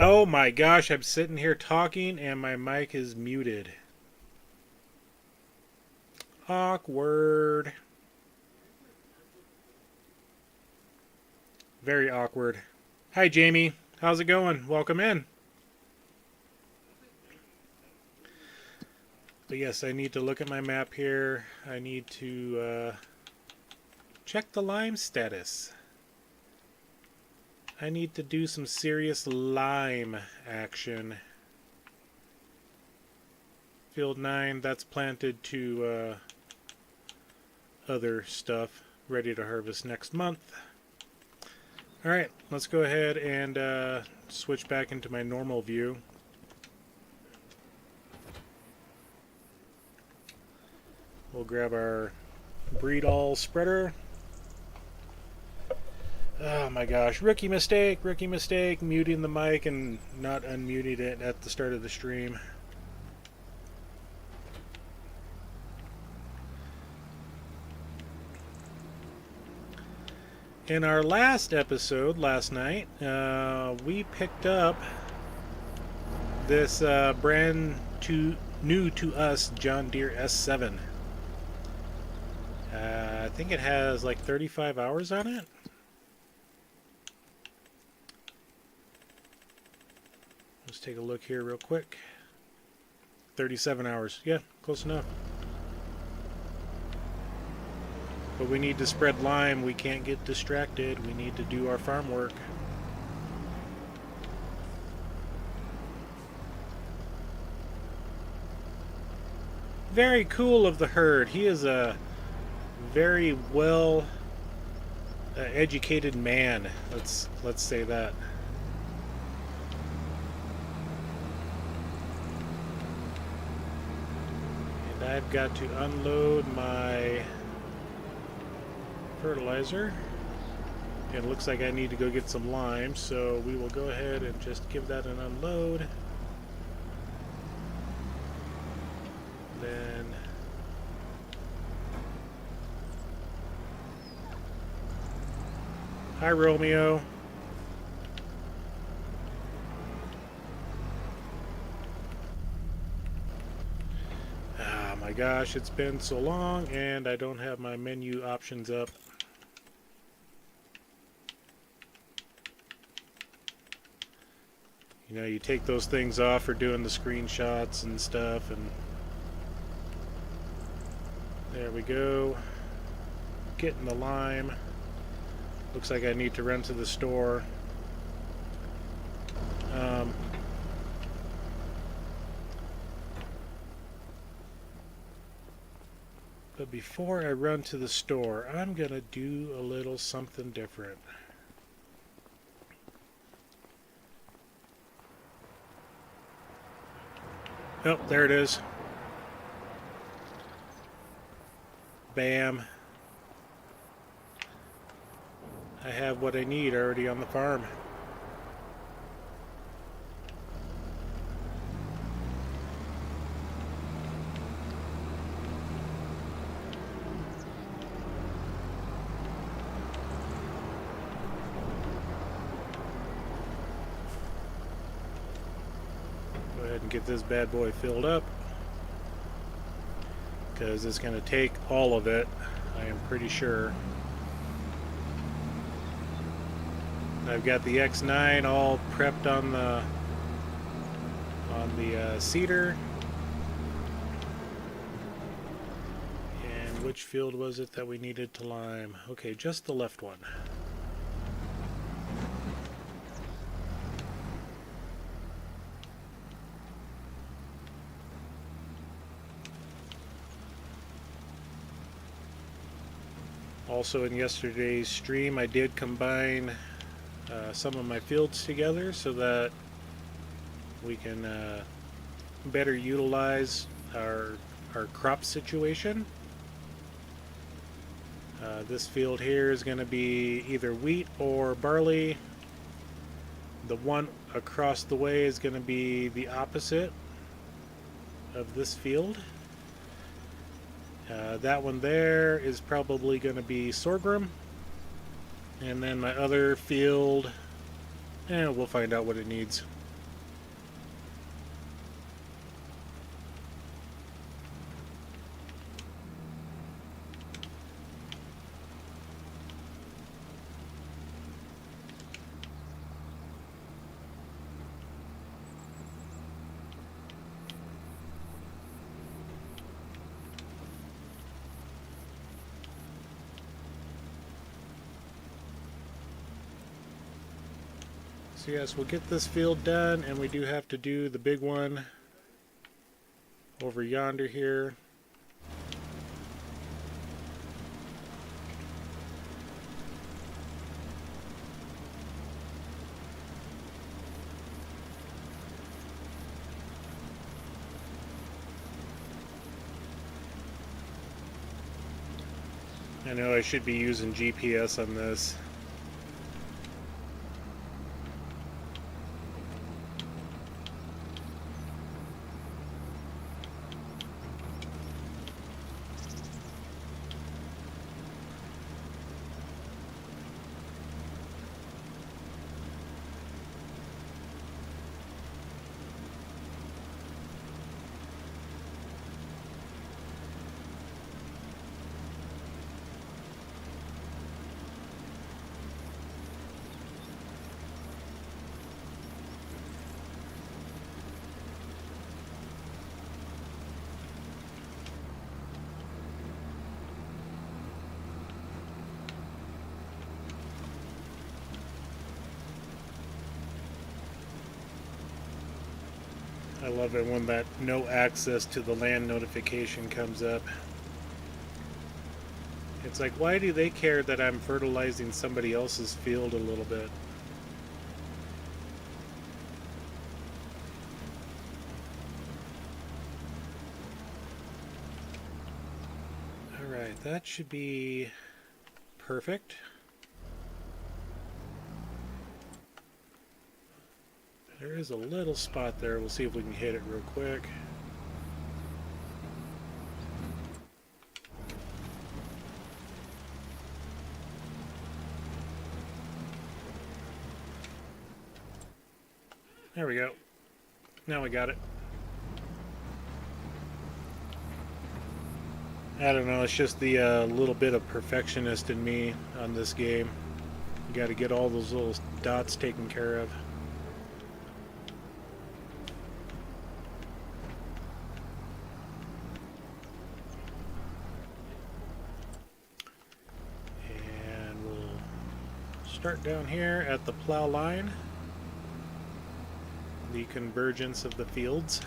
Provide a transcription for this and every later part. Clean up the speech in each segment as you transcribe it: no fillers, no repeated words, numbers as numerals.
Oh my gosh, I'm sitting here talking and my mic is muted. Awkward. Very awkward. Hi, Jamie. How's it going? Welcome in. But yes, I need to look at my map here. I need to check the lime status. I need to do some serious lime action. Field 9, that's planted to other stuff, ready to harvest next month. Alright, let's go ahead and switch back into my normal view. We'll grab our breed all spreader. Oh my gosh, rookie mistake, muting the mic and not unmuting it at the start of the stream. In our last episode, last night, we picked up this brand new to us John Deere S7. I think it has like 35 hours on it. Let's take a look here real quick. 37 hours. Yeah, close enough. But we need to spread lime. We can't get distracted. We need to do our farm work. Very cool of the herd. He is a very well educated man. Let's say that. And I've got to unload my fertilizer. It looks like I need to go get some lime, so we will go ahead and just give that an unload. Then hi, Romeo. Ah, my gosh, it's been so long and I don't have my menu options up. You know, you take those things off for doing the screenshots and stuff, and there we go. Getting the lime. Looks like I need to run to the store. But before I run to the store, I'm going to do a little something different. Oh, there it is. Bam. I have what I need already on the farm. Go ahead and get this bad boy filled up, because it's going to take all of it, I am pretty sure. I've got the X9 all prepped on the seeder. And which field was it that we needed to lime? Okay, just the left one. Also in yesterday's stream, I did combine some of my fields together so that we can better utilize our crop situation. This field here is going to be either wheat or barley. The one across the way is going to be the opposite of this field. That one there is probably going to be sorghum. And then my other field, we'll find out what it needs. So yes, we'll get this field done, and we do have to do the big one over yonder here. I know I should be using GPS on this. I love it when that no access to the land notification comes up. It's like, why do they care that I'm fertilizing somebody else's field a little bit? Alright, that should be perfect. There is a little spot there. We'll see if we can hit it real quick. There we go. Now we got it. I don't know, it's just the little bit of perfectionist in me on this game. You got to get all those little dots taken care of. Start down here at the plow line, the convergence of the fields.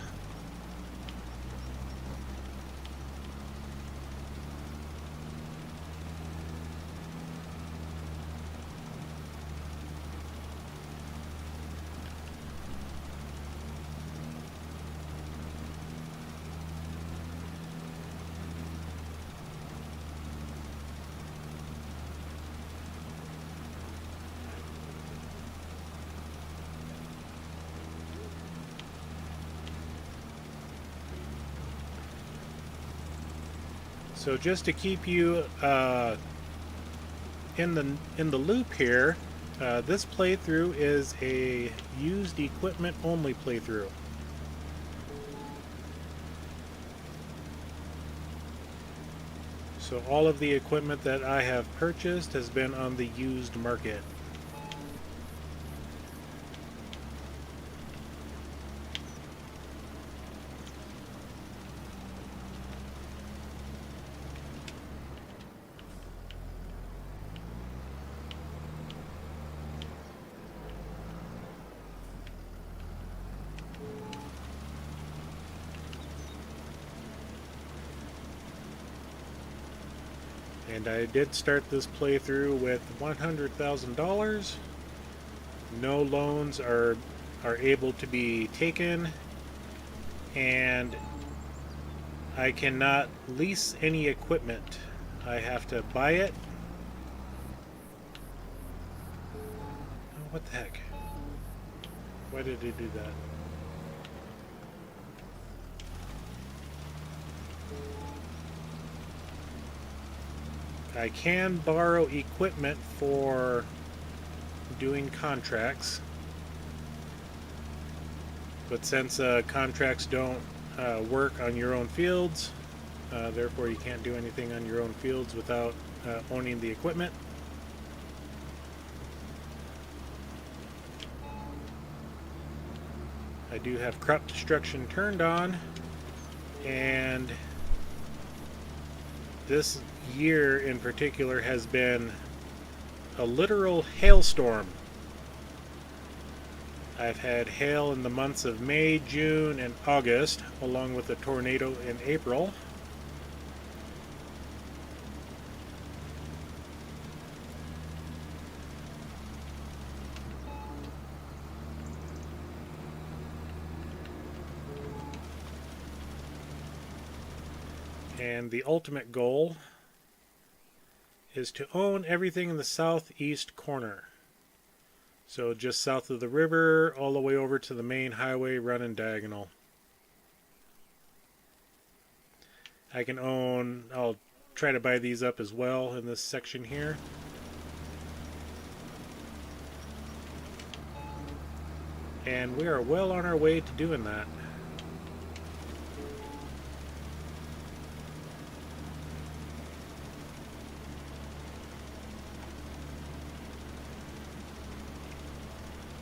So just to keep you in the loop here, this playthrough is a used equipment only playthrough. So all of the equipment that I have purchased has been on the used market. And I did start this playthrough with $100,000. No loans are able to be taken, and I cannot lease any equipment. I have to buy it. Oh, what the heck? Why did it do that? I can borrow equipment for doing contracts, but since contracts don't work on your own fields, therefore you can't do anything on your own fields without owning the equipment. I do have crop destruction turned on, and this year in particular has been a literal hailstorm. I've had hail in the months of May, June, and August, along with a tornado in April. And the ultimate goal is to own everything in the southeast corner. So just south of the river, all the way over to the main highway running diagonal. I'll try to buy these up as well in this section here. And we are well on our way to doing that.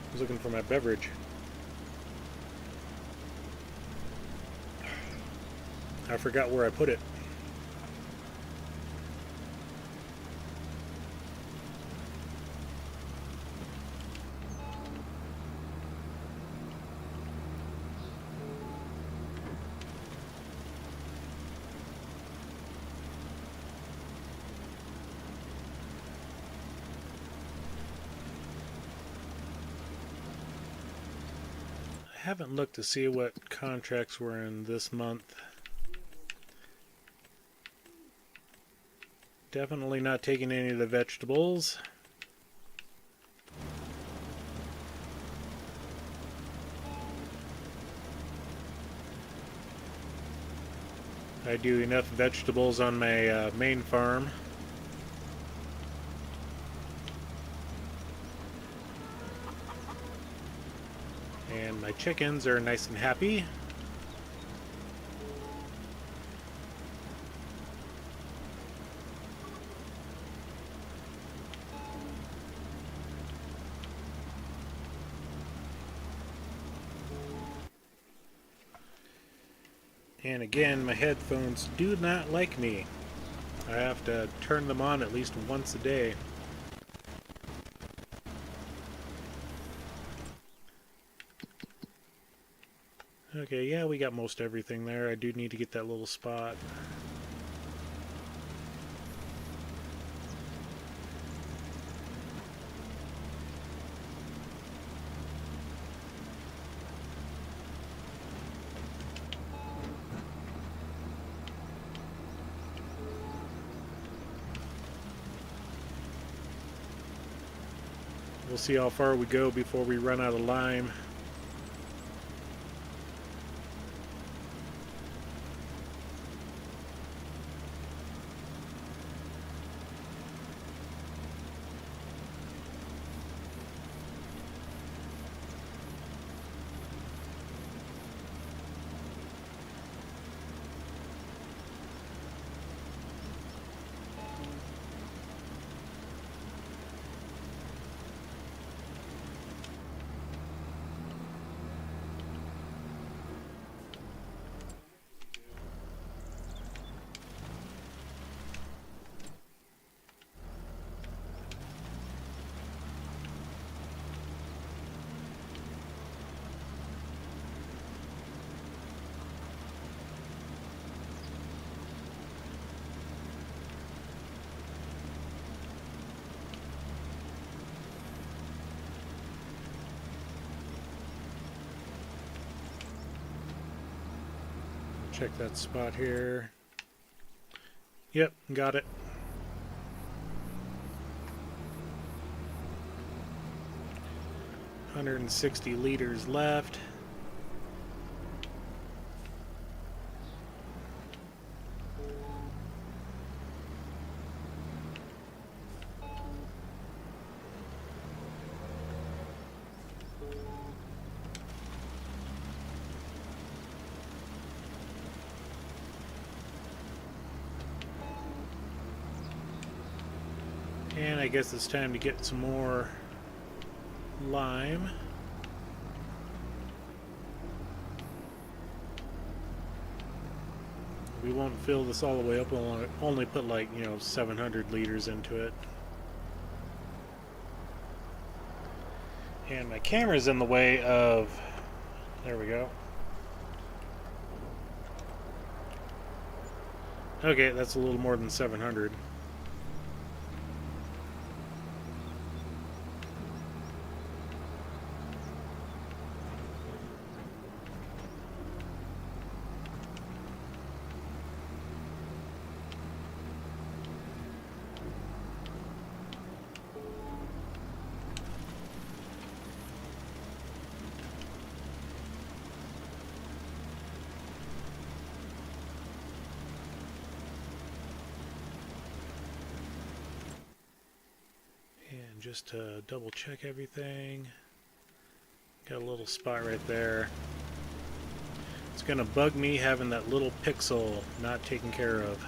I was looking for my beverage. I forgot where I put it. I haven't looked to see what contracts were in this month. Definitely not taking any of the vegetables. I do enough vegetables on my main farm. And my chickens are nice and happy. And again, my headphones do not like me. I have to turn them on at least once a day. Okay, yeah, we got most everything there. I do need to get that little spot. We'll see how far we go before we run out of lime. Check that spot here. Yep, got it. $160 left. And I guess it's time to get some more lime. We won't fill this all the way up. We'll only put like, 700 liters into it. And my camera's in the way of... There we go. Okay, that's a little more than 700. Just to double check everything. Got a little spot right there. It's gonna bug me having that little pixel not taken care of.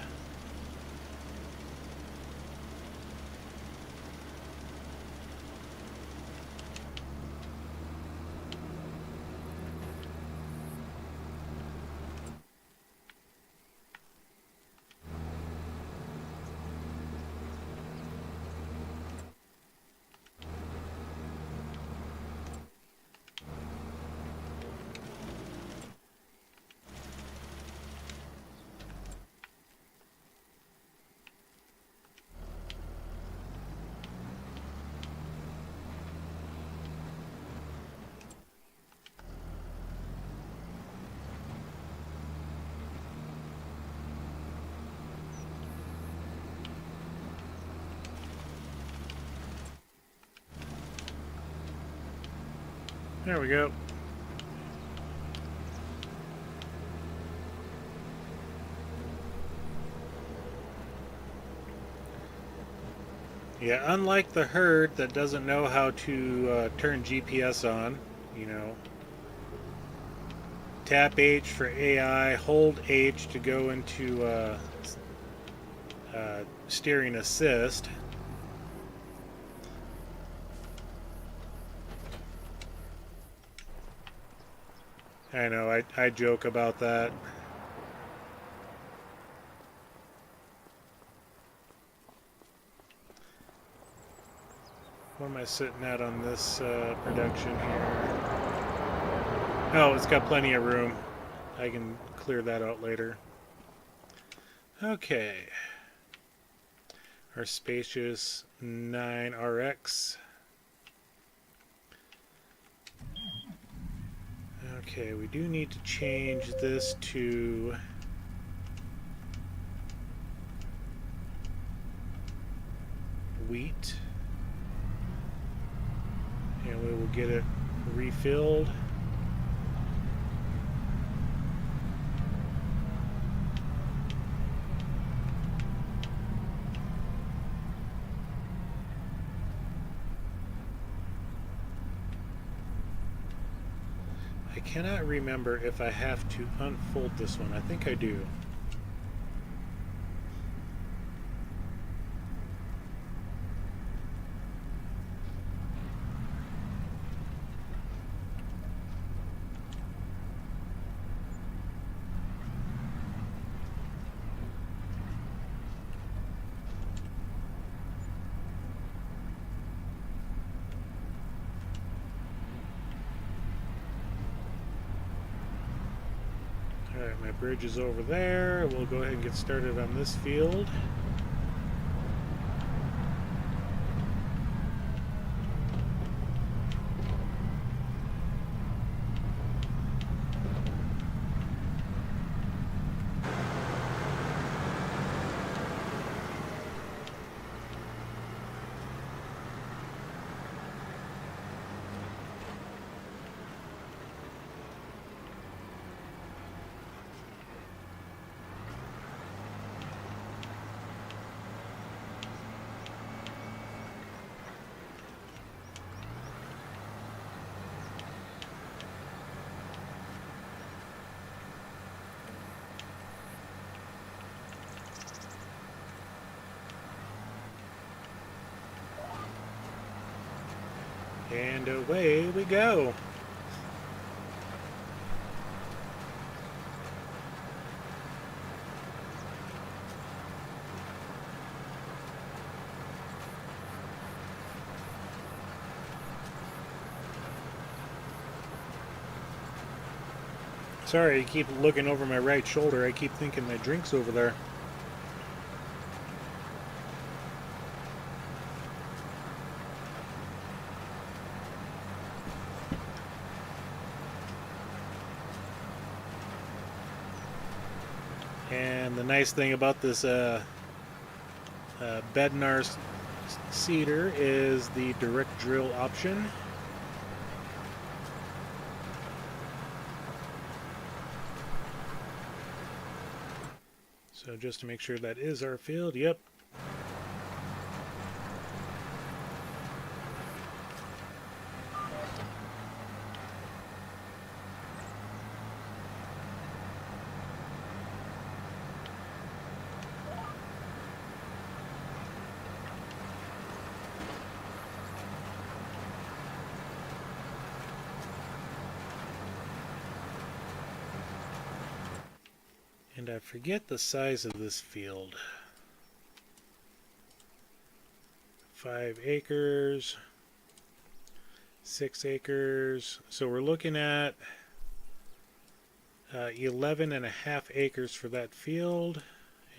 There we go. Yeah, unlike the herd that doesn't know how to turn GPS on, you know, tap H for AI, hold H to go into steering assist. I know, I joke about that. What am I sitting at on this production here? Oh, it's got plenty of room. I can clear that out later. Okay. Our spacious 9RX. Okay, we do need to change this to wheat, and we will get it refilled. I cannot remember if I have to unfold this one. I think I do. Alright, my bridge is over there. We'll go ahead and get started on this field. And away we go. Sorry, I keep looking over my right shoulder. I keep thinking my drink's over there. And the nice thing about this Bednar seeder is the direct drill option. So just to make sure that is our field, yep. And I forget the size of this field. 5 acres, 6 acres. So we're looking at 11.5 acres for that field.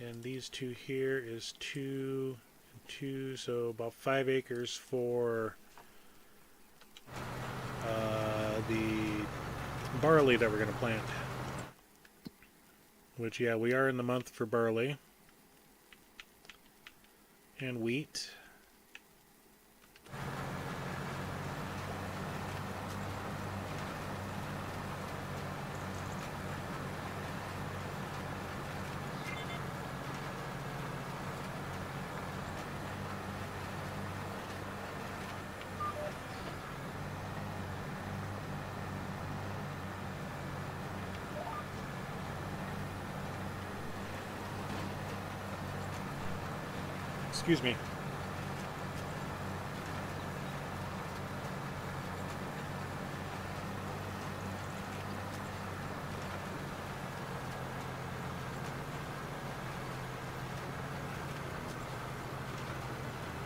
And these two here is 2 and 2, so about 5 acres for the barley that we're going to plant. Which, yeah, we are in the month for barley and wheat. Excuse me.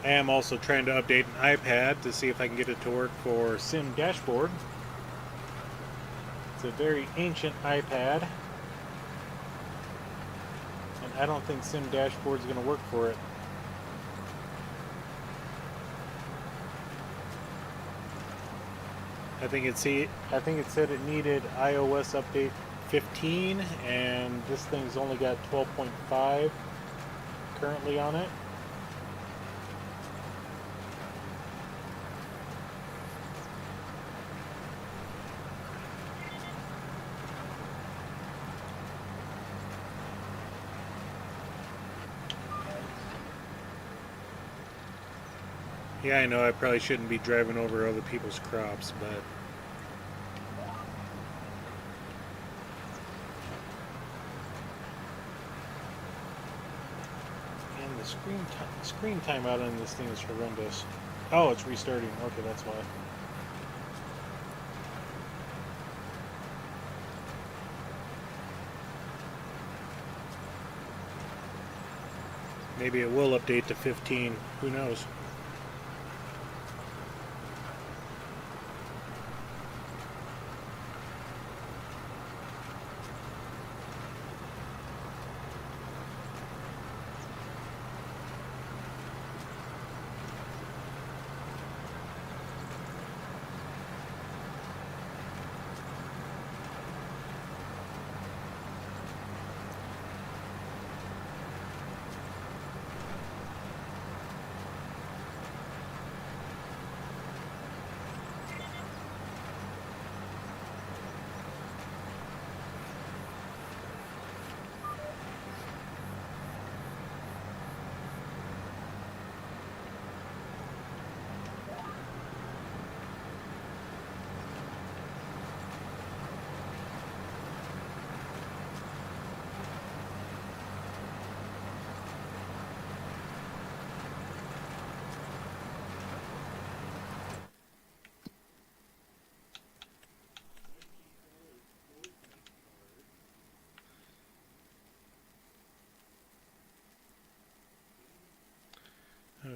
I am also trying to update an iPad to see if I can get it to work for Sim Dashboard. It's a very ancient iPad, and I don't think Sim Dashboard is going to work for it. I think it said it needed iOS update 15, and this thing's only got 12.5 currently on it. Yeah, I know I probably shouldn't be driving over other people's crops, but and the screen timeout on this thing is horrendous. Oh, it's restarting. Okay, that's why. Maybe it will update to 15. Who knows?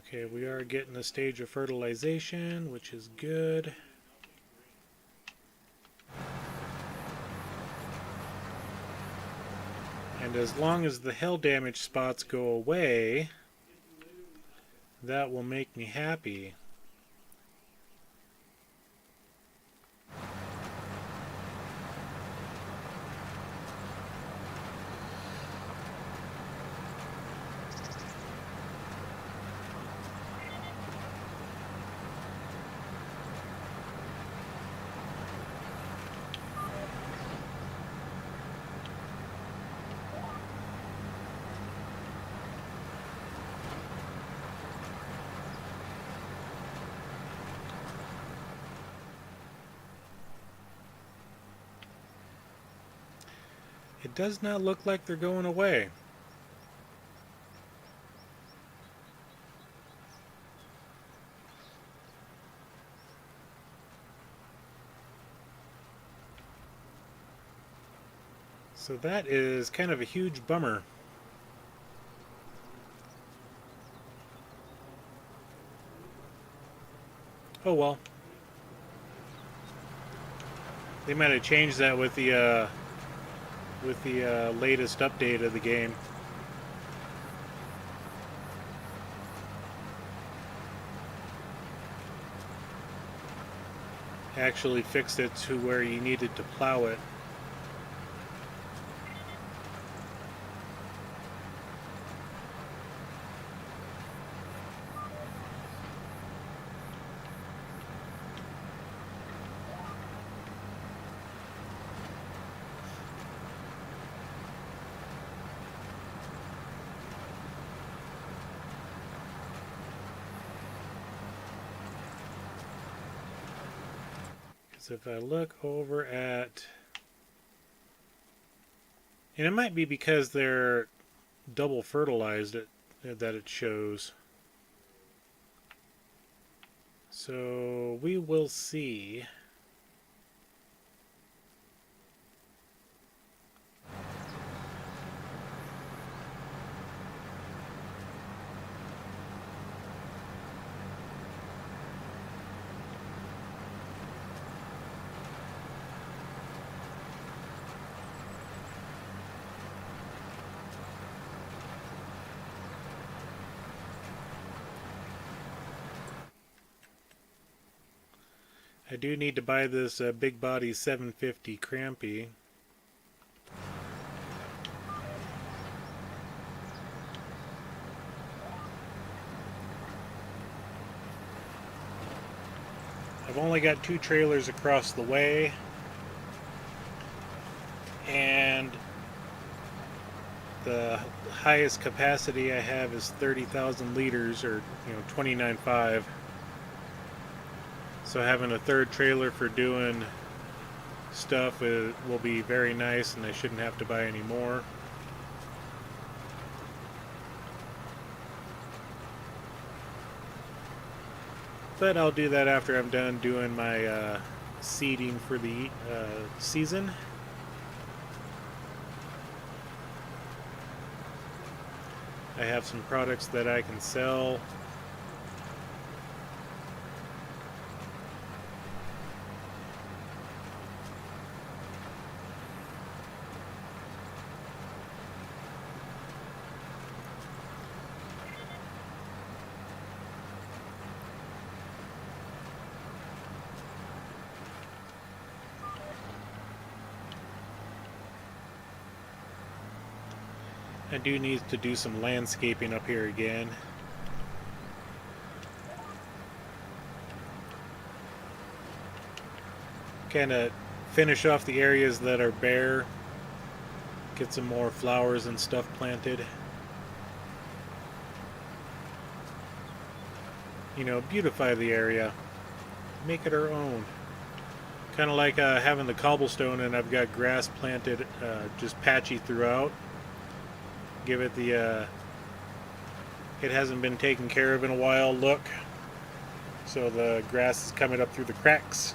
Okay, we are getting the stage of fertilization, which is good. And as long as the hail damage spots go away, that will make me happy. It does not look like they're going away. So that is kind of a huge bummer. Oh well. They might have changed that with the latest update of the game. Actually fixed it to where you needed to plow it. So if I look over at, and it might be because they're double fertilized that it shows. So we will see. I do need to buy this big body 750 crampy. I've only got 2 trailers across the way, and the highest capacity I have is 30,000 liters, or 29.5. So having a third trailer for doing stuff will be very nice, and I shouldn't have to buy any more. But I'll do that after I'm done doing my seeding for the season. I have some products that I can sell. I do need to do some landscaping up here again. Kind of finish off the areas that are bare. Get some more flowers and stuff planted. Beautify the area. Make it our own. Kind of like having the cobblestone, and I've got grass planted just patchy throughout. Give it the it hasn't been taken care of in a while look, so the grass is coming up through the cracks.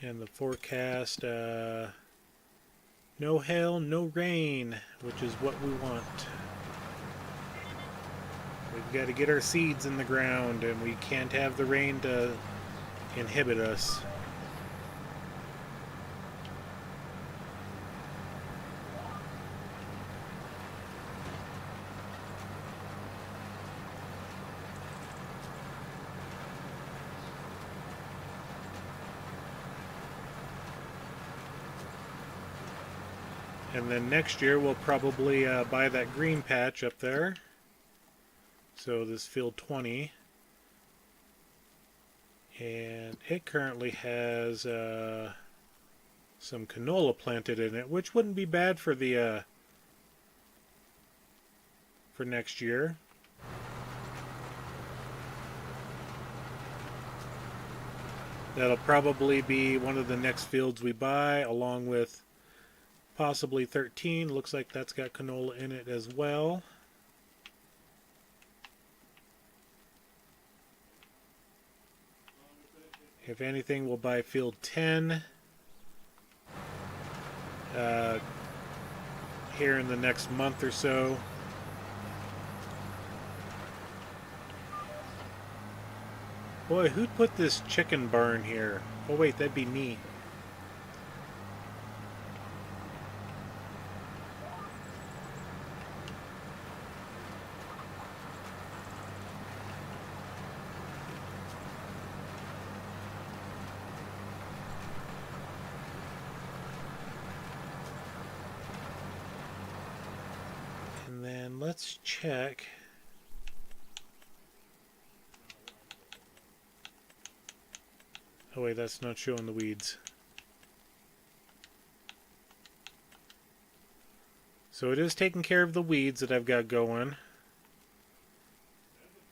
And the forecast, No hail, no rain, which is what we want. We've got to get our seeds in the ground, and we can't have the rain to inhibit us. And then next year we'll probably buy that green patch up there. So this field 20. And it currently has some canola planted in it, which wouldn't be bad for the for next year. That'll probably be one of the next fields we buy, along with possibly 13. Looks like that's got canola in it as well. If anything, we'll buy field 10 here in the next month or so. Boy, who'd put this chicken barn here? Oh wait, that'd be me. And then let's check. Oh wait, that's not showing the weeds. So it is taking care of the weeds that I've got going.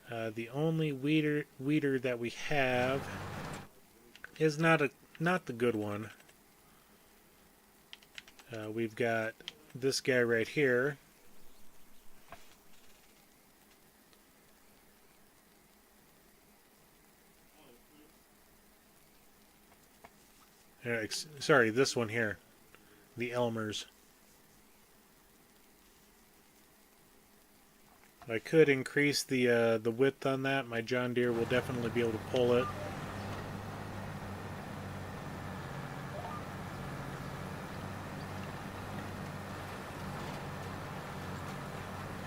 The only weeder that we have is not the good one. We've got this guy right here. Sorry, this one here, the Elmers. I could increase the width on that. My John Deere will definitely be able to pull it.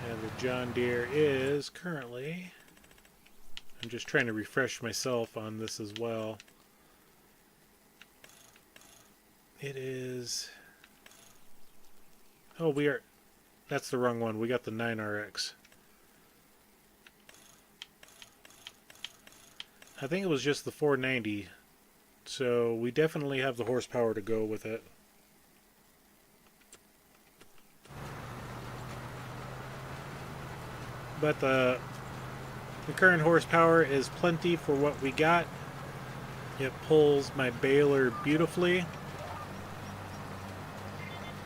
And the John Deere is currently, I'm just trying to refresh myself on this as well. It is, oh, that's the wrong one. We got the 9RX. I think it was just the 490, so we definitely have the horsepower to go with it. But the current horsepower is plenty for what we got. It pulls my baler beautifully.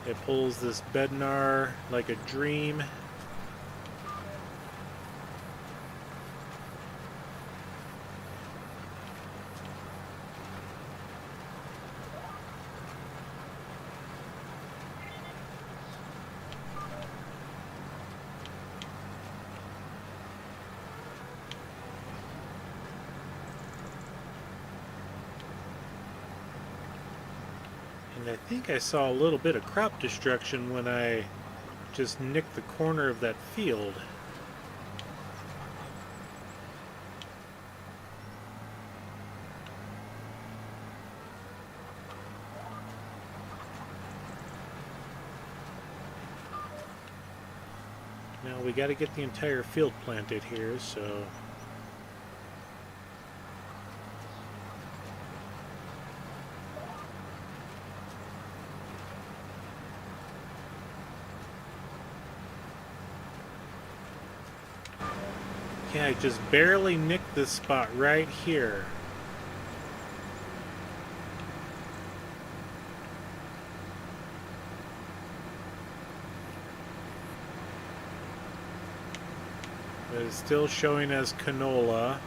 It pulls this Bednar like a dream. And I think I saw a little bit of crop destruction when I just nicked the corner of that field. Now we got to get the entire field planted here, so yeah, I just barely nicked this spot right here. But it's still showing as canola.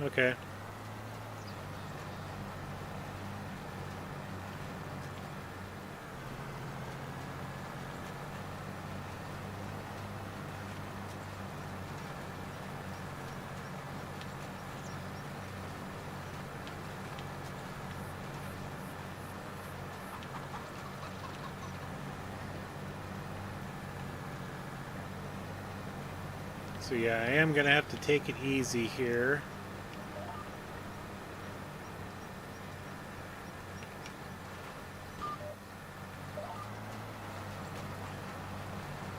Okay. So yeah, I am going to have to take it easy here.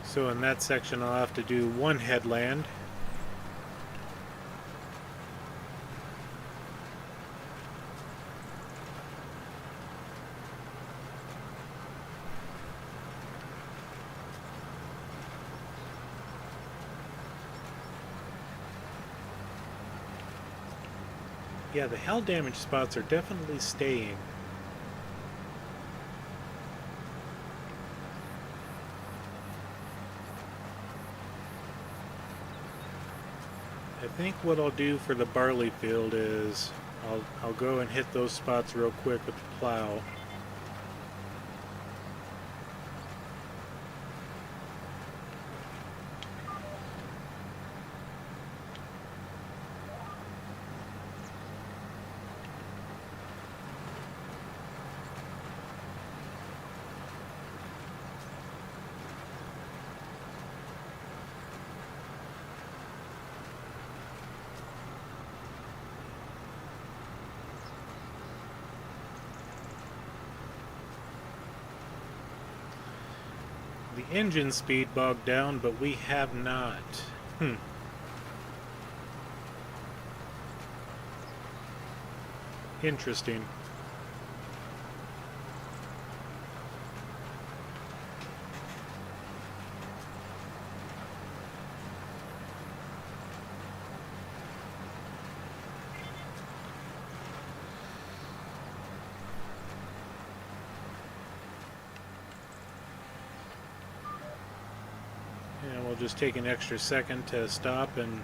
So in that section I'll have to do one headland. Yeah, the hail damage spots are definitely staying. I think what I'll do for the barley field is I'll go and hit those spots real quick with the plow. The engine speed bogged down, but we have not. Interesting. And we'll just take an extra second to stop and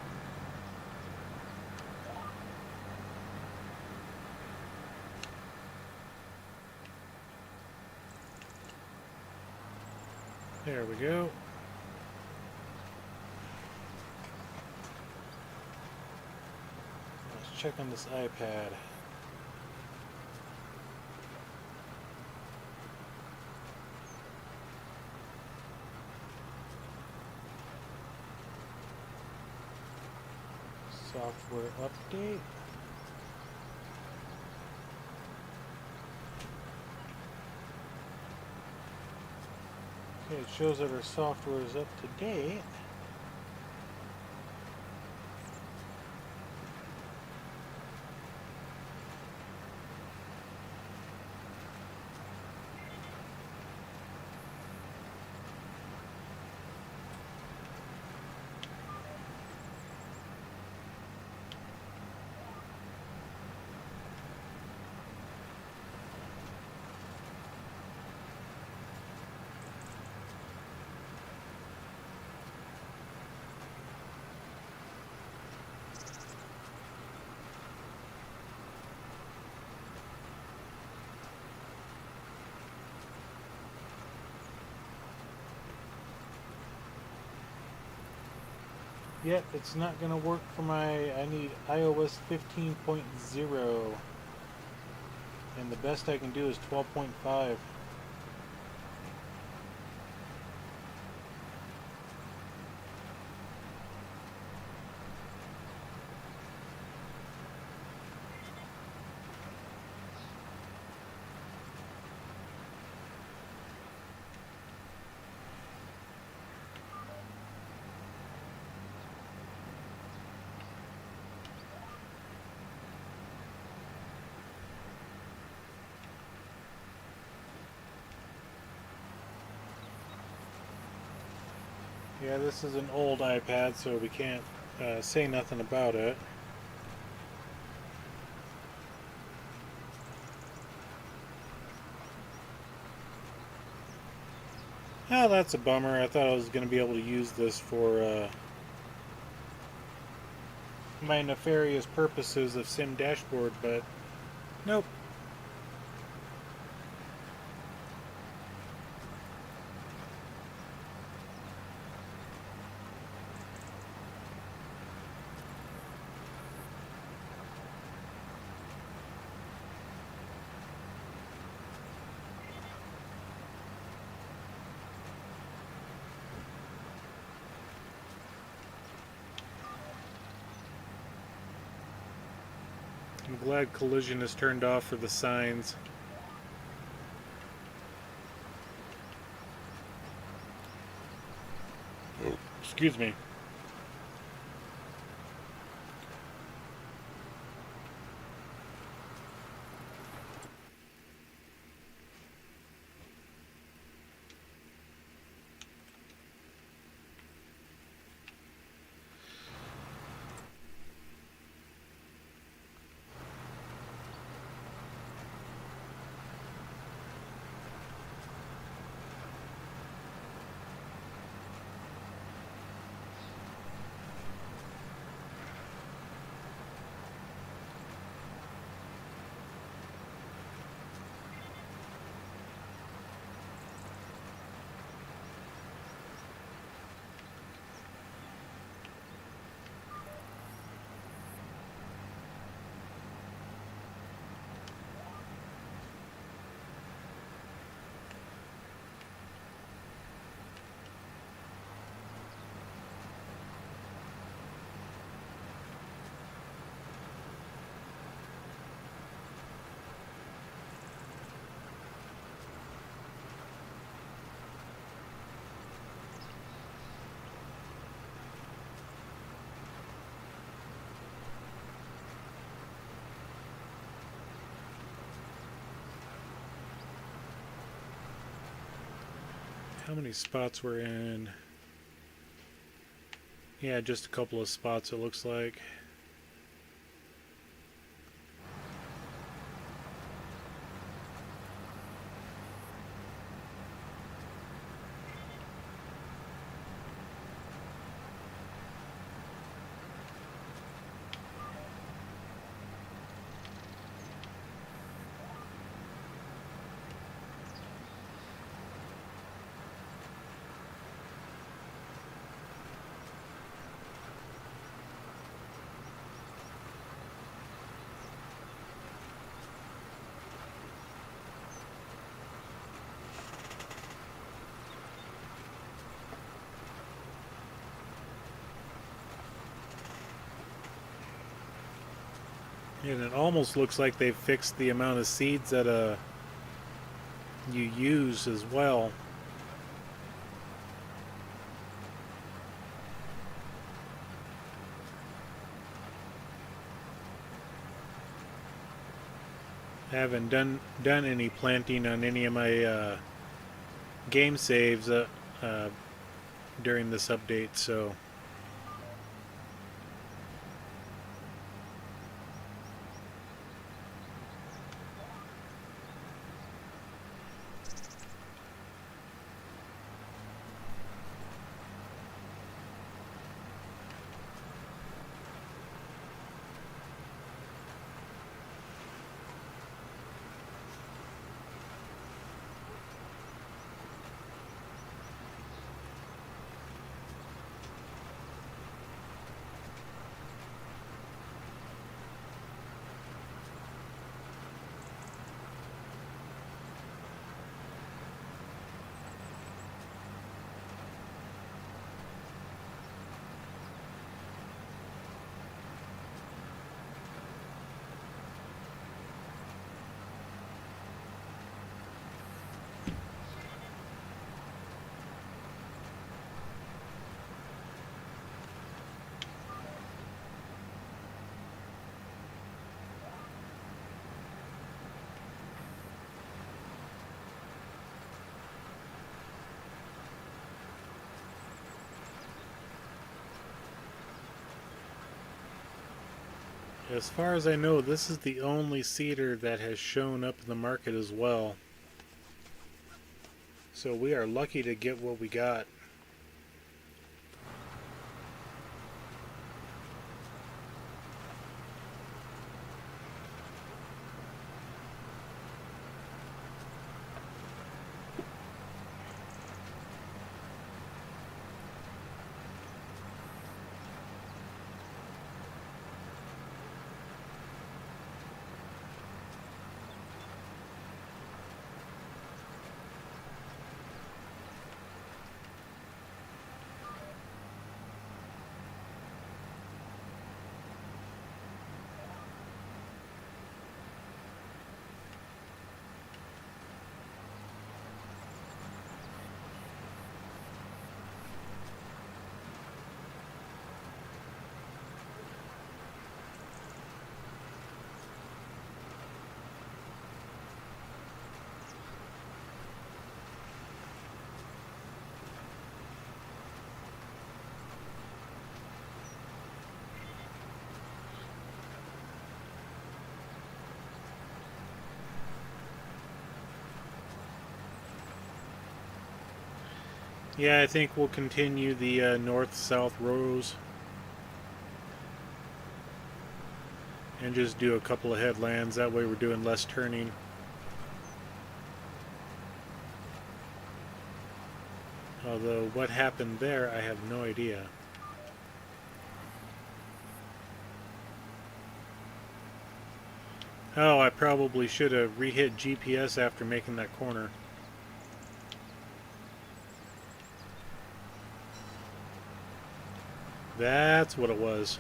there we go. Let's check on this iPad. Software update. Okay, it shows that our software is up to date. Yep, it's not going to work for I need iOS 15.0. And the best I can do is 12.5. Yeah, this is an old iPad, so we can't say nothing about it. Oh, that's a bummer. I thought I was going to be able to use this for my nefarious purposes of Sim Dashboard, but nope. I'm glad collision is turned off for the signs. Excuse me. How many spots we're in? Yeah, just a couple of spots it looks like. And it almost looks like they've fixed the amount of seeds that you use as well. I haven't done any planting on any of my game saves during this update, so as far as I know, this is the only cedar that has shown up in the market as well. So we are lucky to get what we got. Yeah, I think we'll continue the north-south rows and just do a couple of headlands. That way we're doing less turning. Although what happened there, I have no idea. Oh, I probably should have re-hit GPS after making that corner. That's what it was.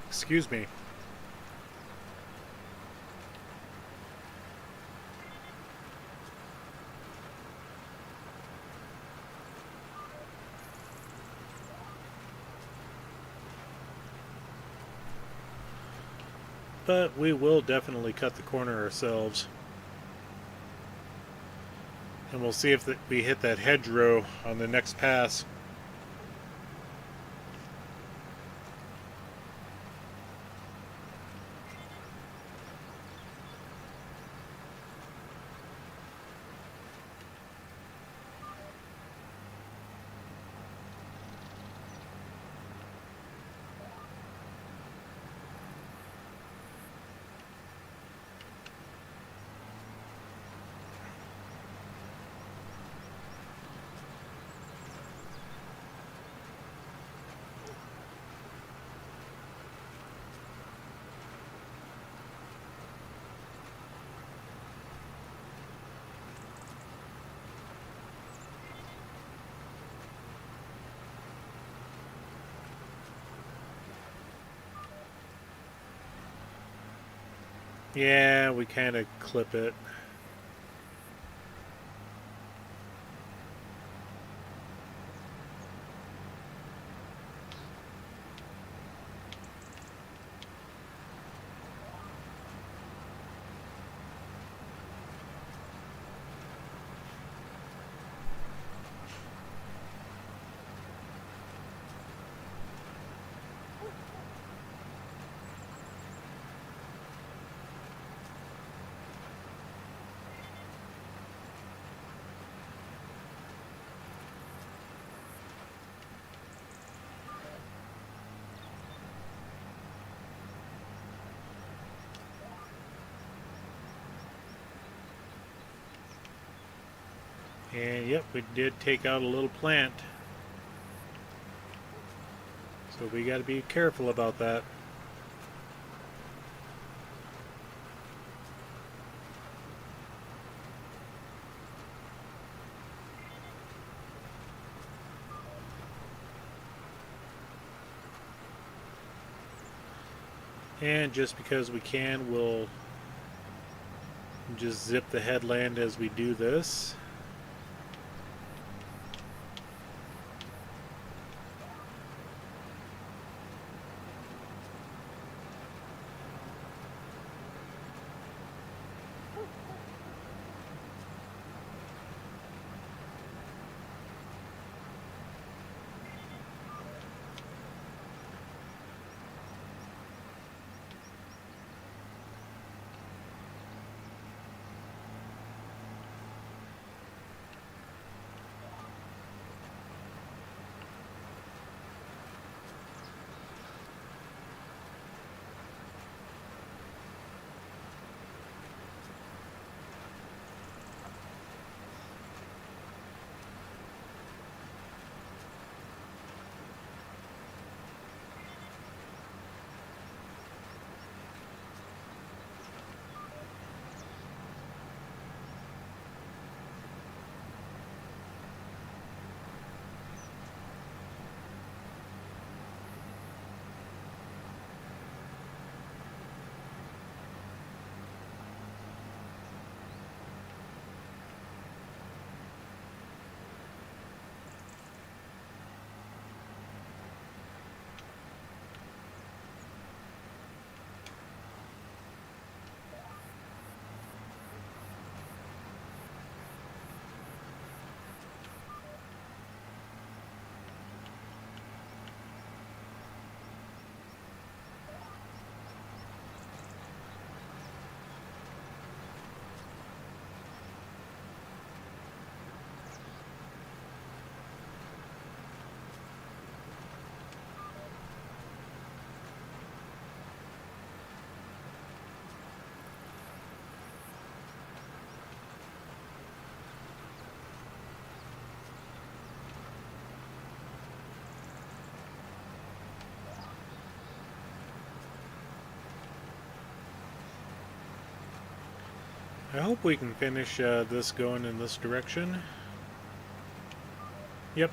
Excuse me. But we will definitely cut the corner ourselves. And we'll see if we hit that hedgerow on the next pass. Yeah, we kind of clip it. And yep, we did take out a little plant. So we got to be careful about that. And just because we can, we'll just zip the headland as we do this. I hope we can finish this going in this direction. Yep.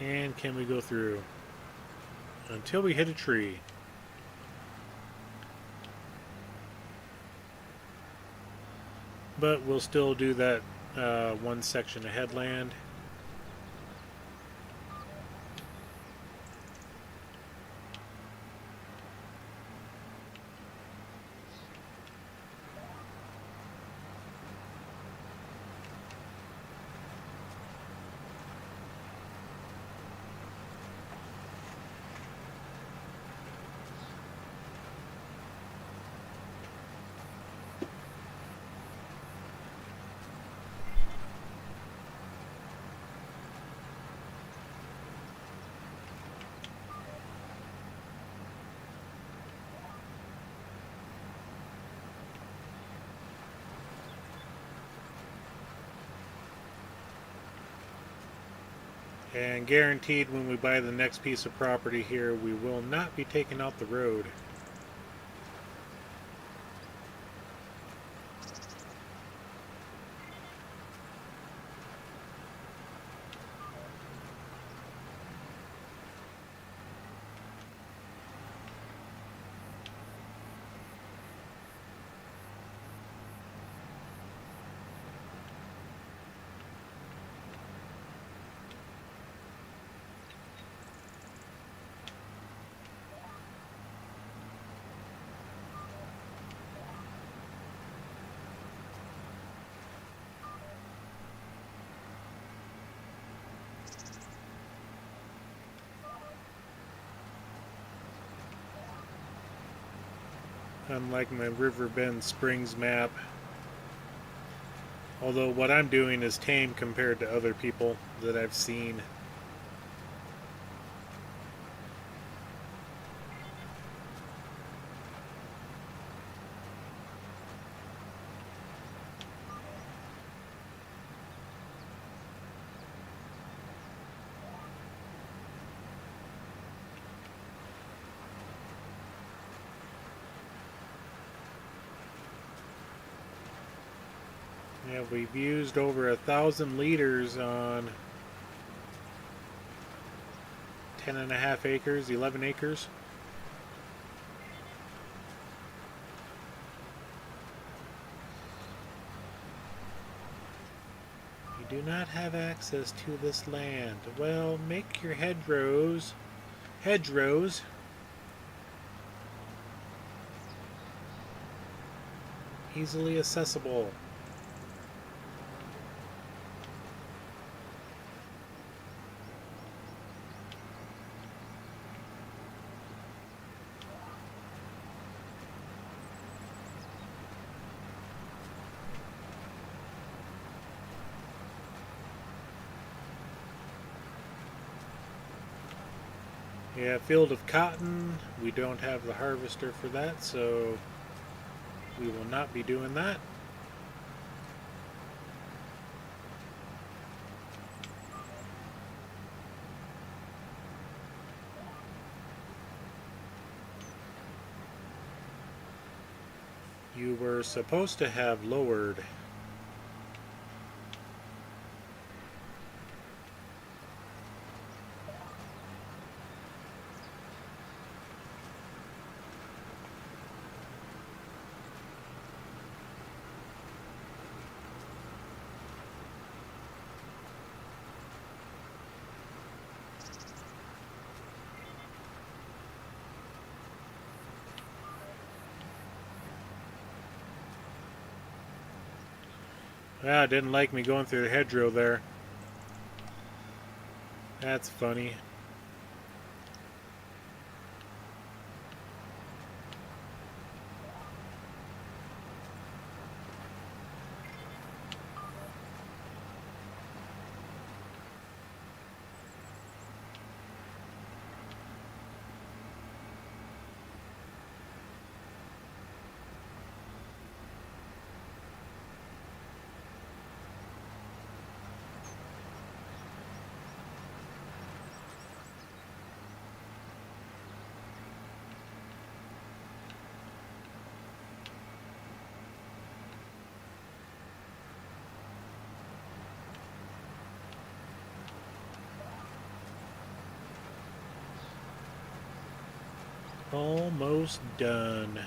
And can we go through? Until we hit a tree. But we'll still do that one section of headland. And guaranteed when we buy the next piece of property here, we will not be taking out the road. Unlike my Riverbend Springs map. Although what I'm doing is tame compared to other people that I've seen. Yeah, we've used over 1,000 liters on 10.5 acres, 11 acres. You do not have access to this land. Well, make your hedgerows easily accessible. Yeah, field of cotton. We don't have the harvester for that, so we will not be doing that. You were supposed to have lowered. Ah, didn't like me going through the hedgerow there. That's funny. Almost done.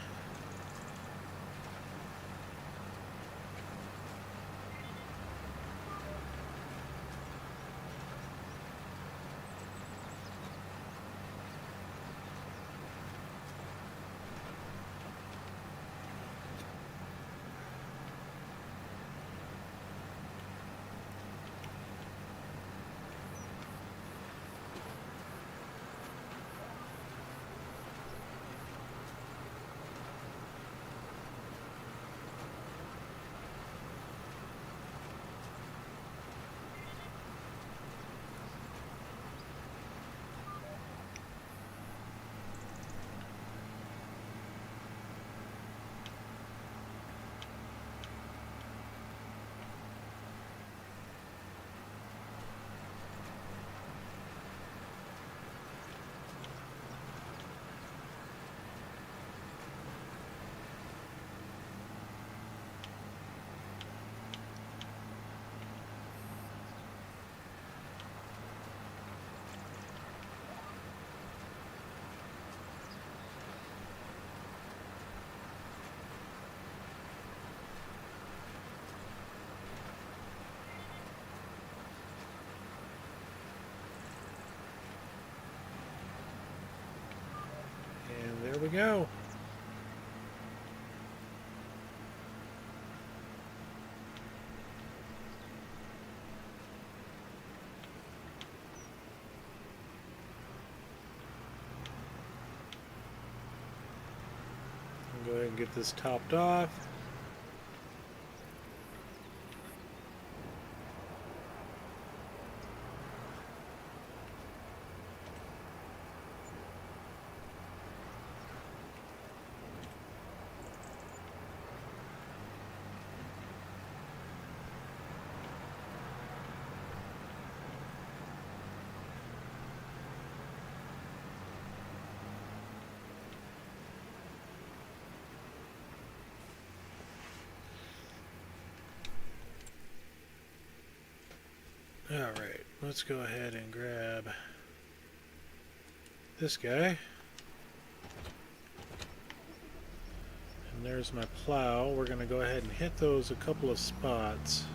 And there we go. I'll go ahead and get this topped off. Alright, let's go ahead and grab this guy. And there's my plow. We're going to go ahead and hit those a couple of spots.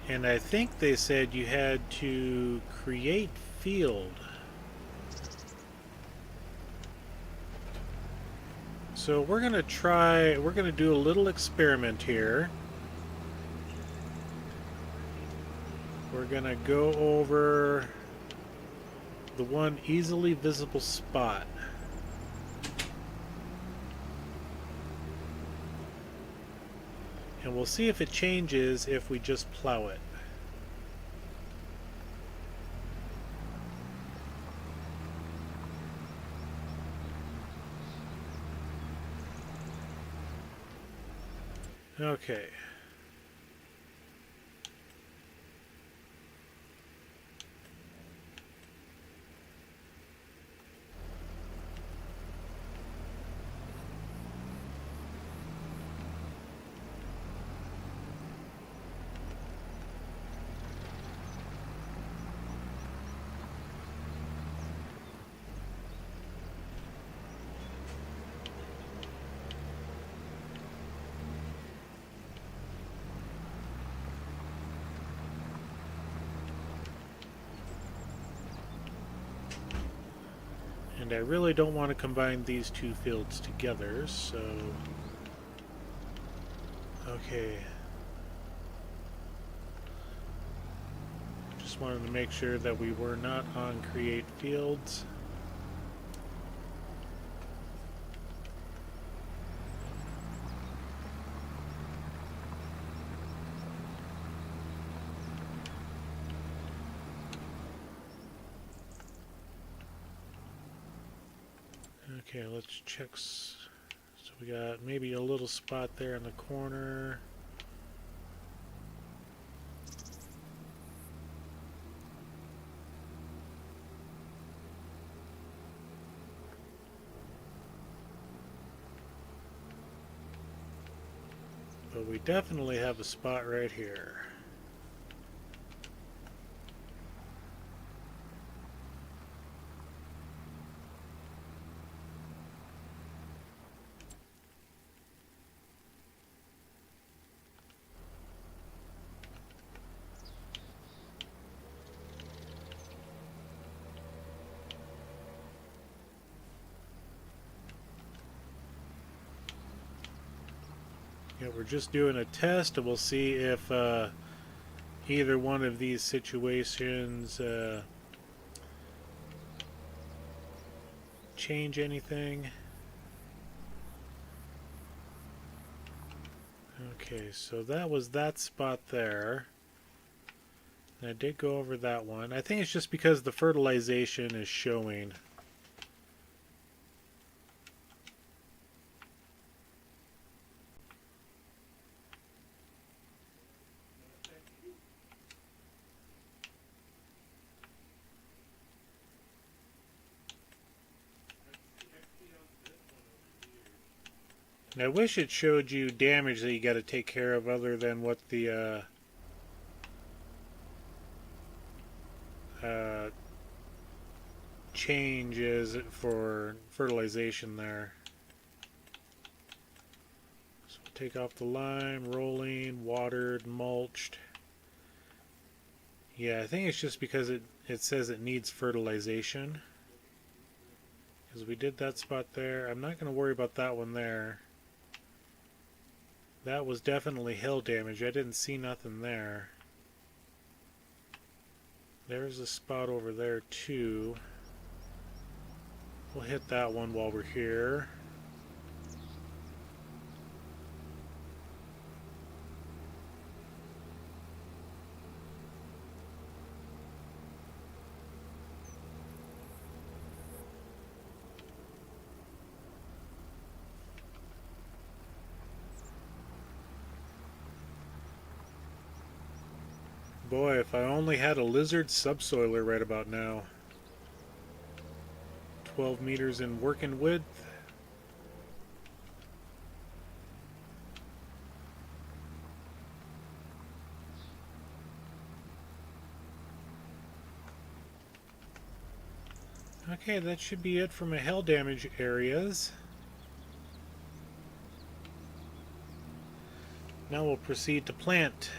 And I think they said you had to create field. So we're going to do a little experiment here. We're going to go over the one easily visible spot. And we'll see if it changes if we just plow it. Okay. And I really don't want to combine these two fields together, so... Okay. Just wanted to make sure that we were not on create fields. Okay, let's check. So we got maybe a little spot there in the corner. But we definitely have a spot right here. Yeah, we're just doing a test, and we'll see if either one of these situations change anything. Okay, so that was that spot there. And I did go over that one. I think it's just because the fertilization is showing. And I wish it showed you damage that you got to take care of other than what the change is for fertilization there. So we'll take off the lime, rolling, watered, mulched. Yeah, I think it's just because it says it needs fertilization. Because we did that spot there. I'm not going to worry about that one there. That was definitely hail damage. I didn't see nothing there. There's a spot over there too. We'll hit that one while we're here. Boy, if I only had a lizard subsoiler right about now. 12 meters in working width. Okay, that should be it for my hail damage areas. Now we'll proceed to plant.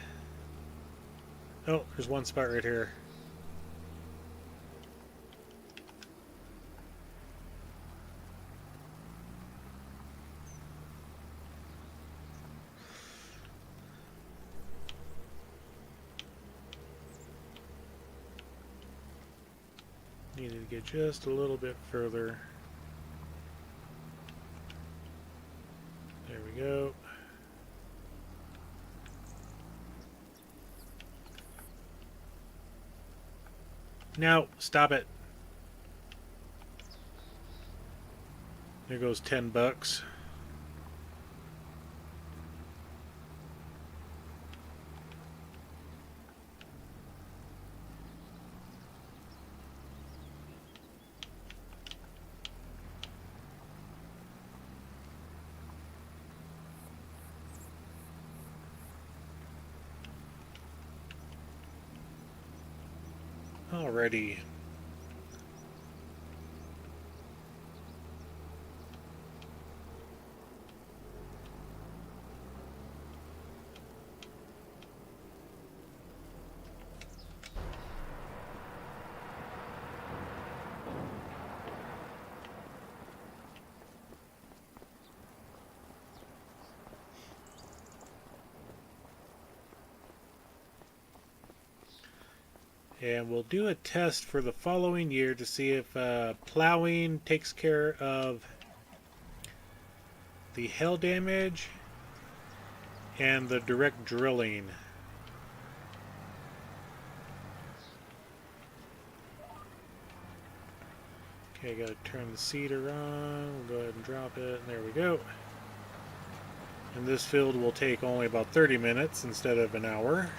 Oh, there's one spot right here. Needed to get just a little bit further. There we go. Now, stop it. There goes $10. Alrighty. And we'll do a test for the following year to see if plowing takes care of the hail damage and the direct drilling. Okay, gotta turn the seeder on. We'll go ahead and drop it. There we go. And this field will take only about 30 minutes instead of an hour.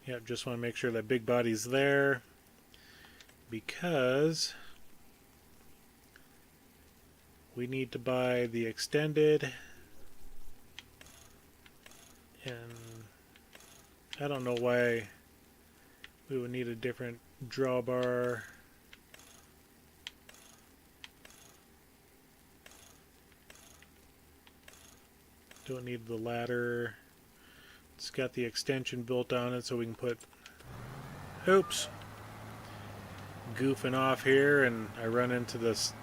Yep, just want to make sure that big body's there, because we need to buy the extended, and I don't know why we would need a different drawbar. Don't need the ladder. It's got the extension built on it so we can put... Oops! Goofing off here and I run into this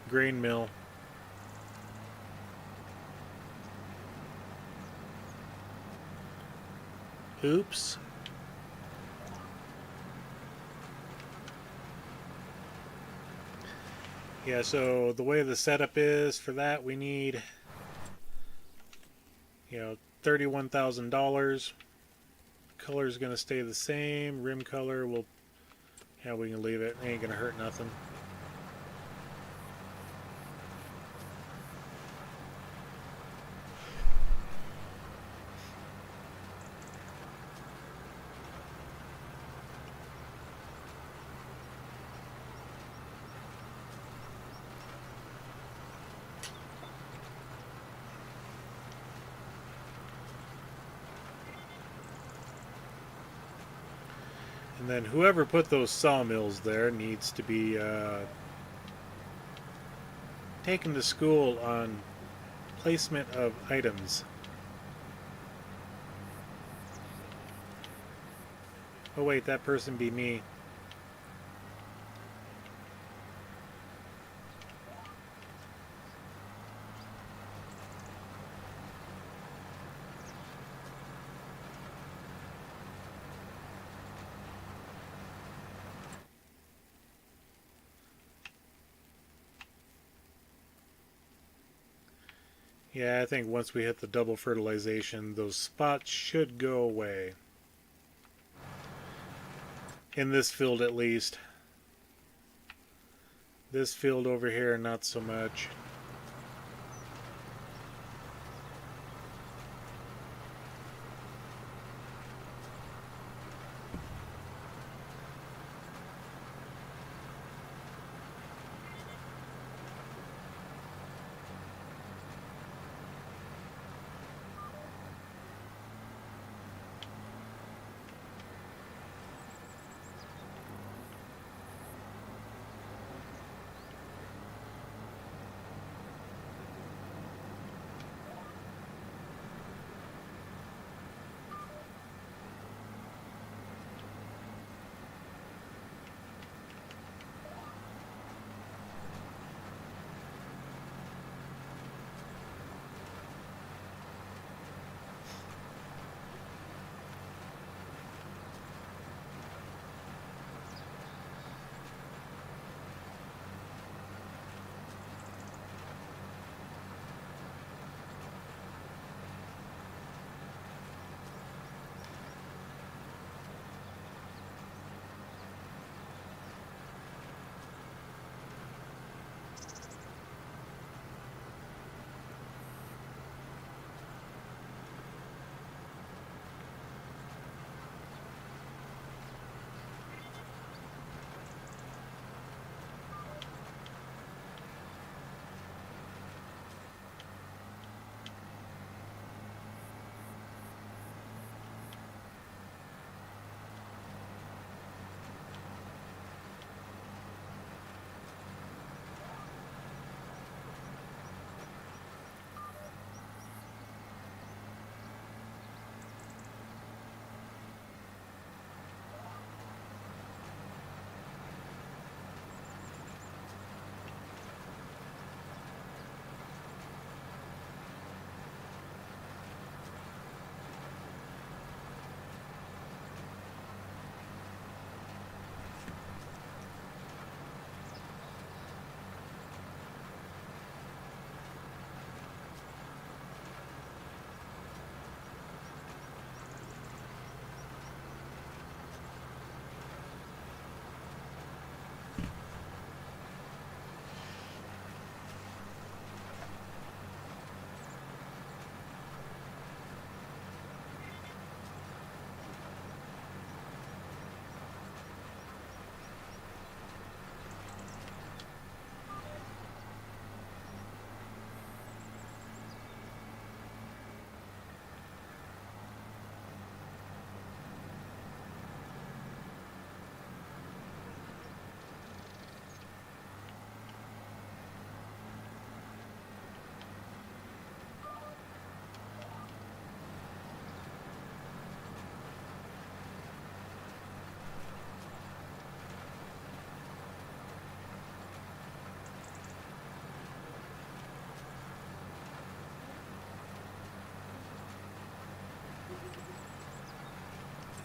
grain mill. Oops. Yeah, so the way the setup is for that, we need, $31,000. Color is going to stay the same. Rim color will, yeah, we can leave it. Ain't going to hurt nothing. And then whoever put those sawmills there needs to be taken to school on placement of items. Oh wait, that person be me. Yeah, I think once we hit the double fertilization, those spots should go away. In this field at least. This field over here, not so much.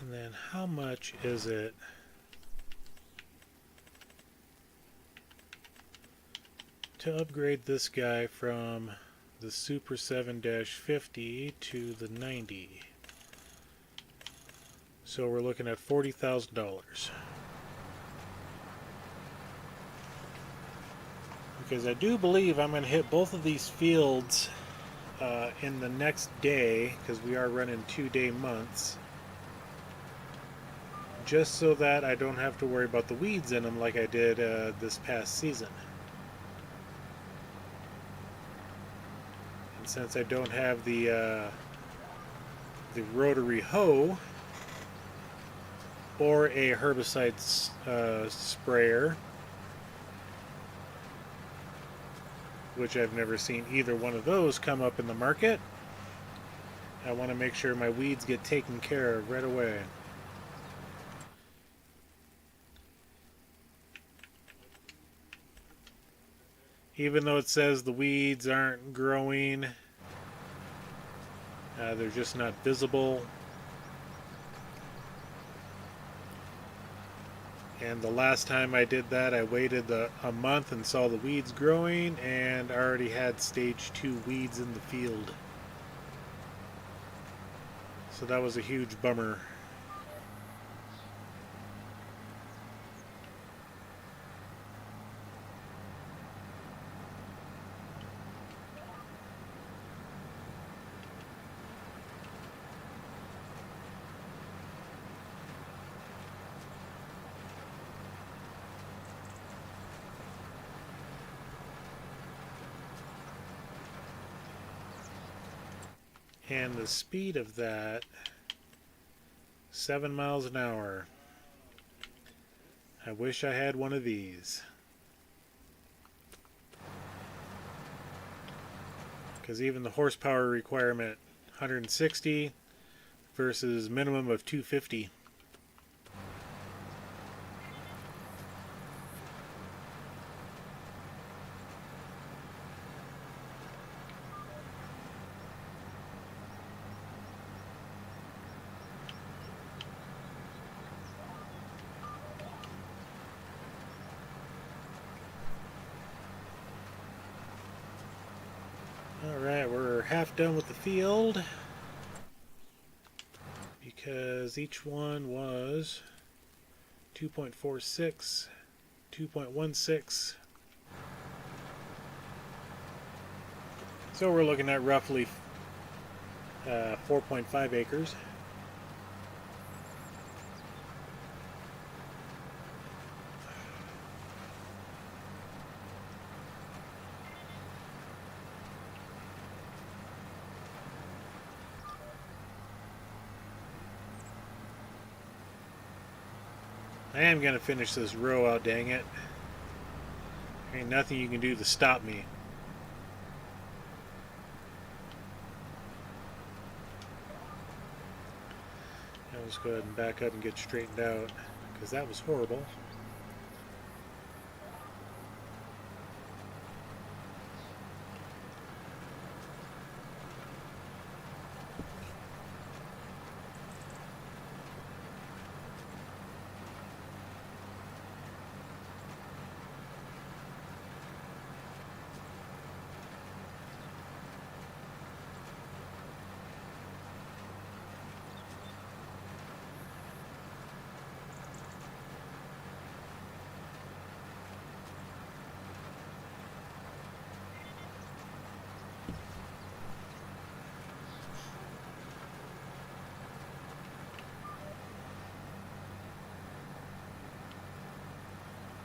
And then how much is it to upgrade this guy from the Super 7-50 to the 90? So we're looking at $40,000. Because I do believe I'm going to hit both of these fields in the next day, because we are running 2-day months, just so that I don't have to worry about the weeds in them like I did this past season. And since I don't have the rotary hoe or a herbicide sprayer, which I've never seen either one of those come up in the market, I want to make sure my weeds get taken care of right away. Even though it says the weeds aren't growing, they're just not visible. And the last time I did that, I waited a month and saw the weeds growing, and already had stage 2 weeds in the field. So that was a huge bummer. And the speed of that, 7 miles an hour. I wish I had one of these. Because even the horsepower requirement, 160 versus minimum of 250. Alright, we're half done with the field, because each one was 2.46, 2.16. So we're looking at roughly 4.5 acres. I am going to finish this row out, dang it. Ain't nothing you can do to stop me. I'll just go ahead and back up and get straightened out, because that was horrible.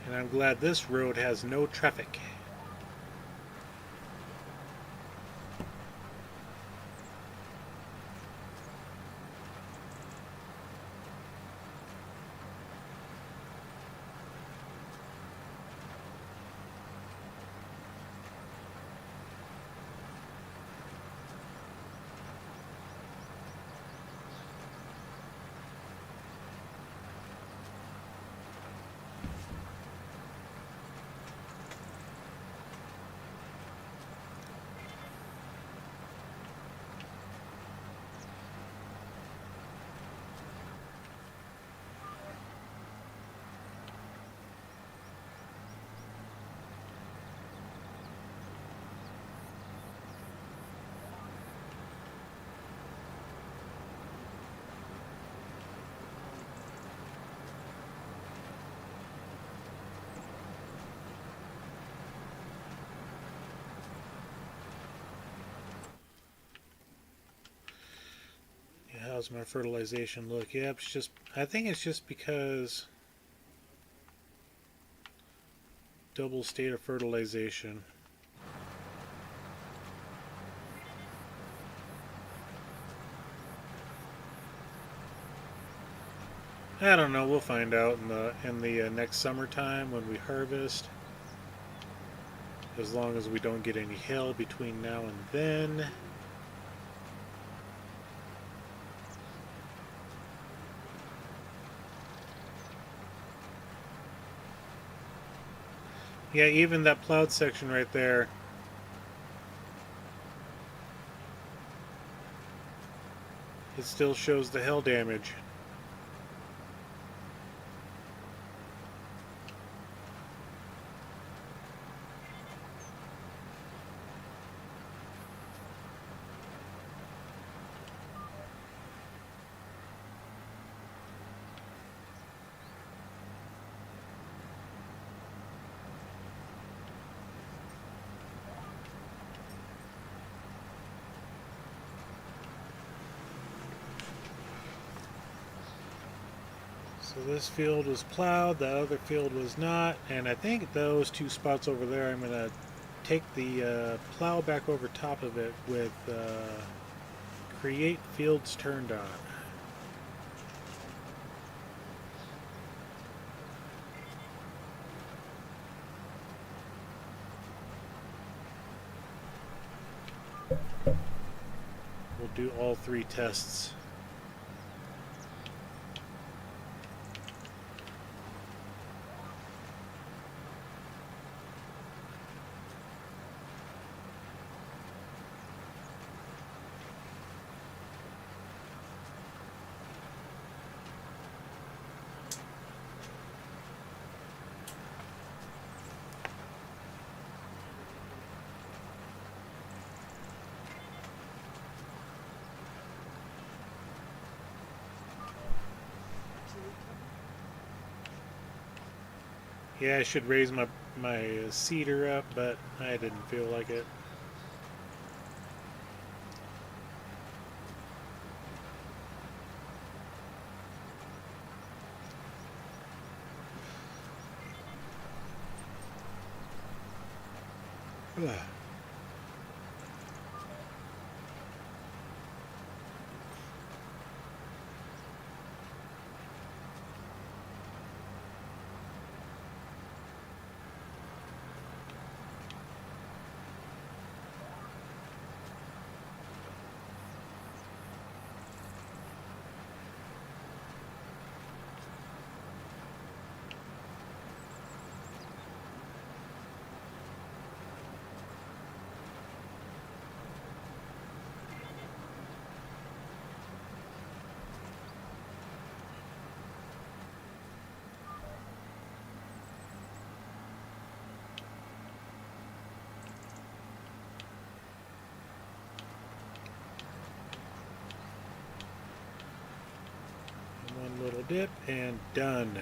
And I'm glad this road has no traffic. How's my fertilization look? Yep, it's just, I think it's just because double state of fertilization. I don't know. We'll find out in the next summertime when we harvest. As long as we don't get any hail between now and then. Yeah, even that plowed section right there. It still shows the hail damage. So this field was plowed, the other field was not, and I think those two spots over there I'm going to take the plow back over top of it with create fields turned on. We'll do all three tests. Yeah, I should raise my cedar up, but I didn't feel like it. One little dip and done.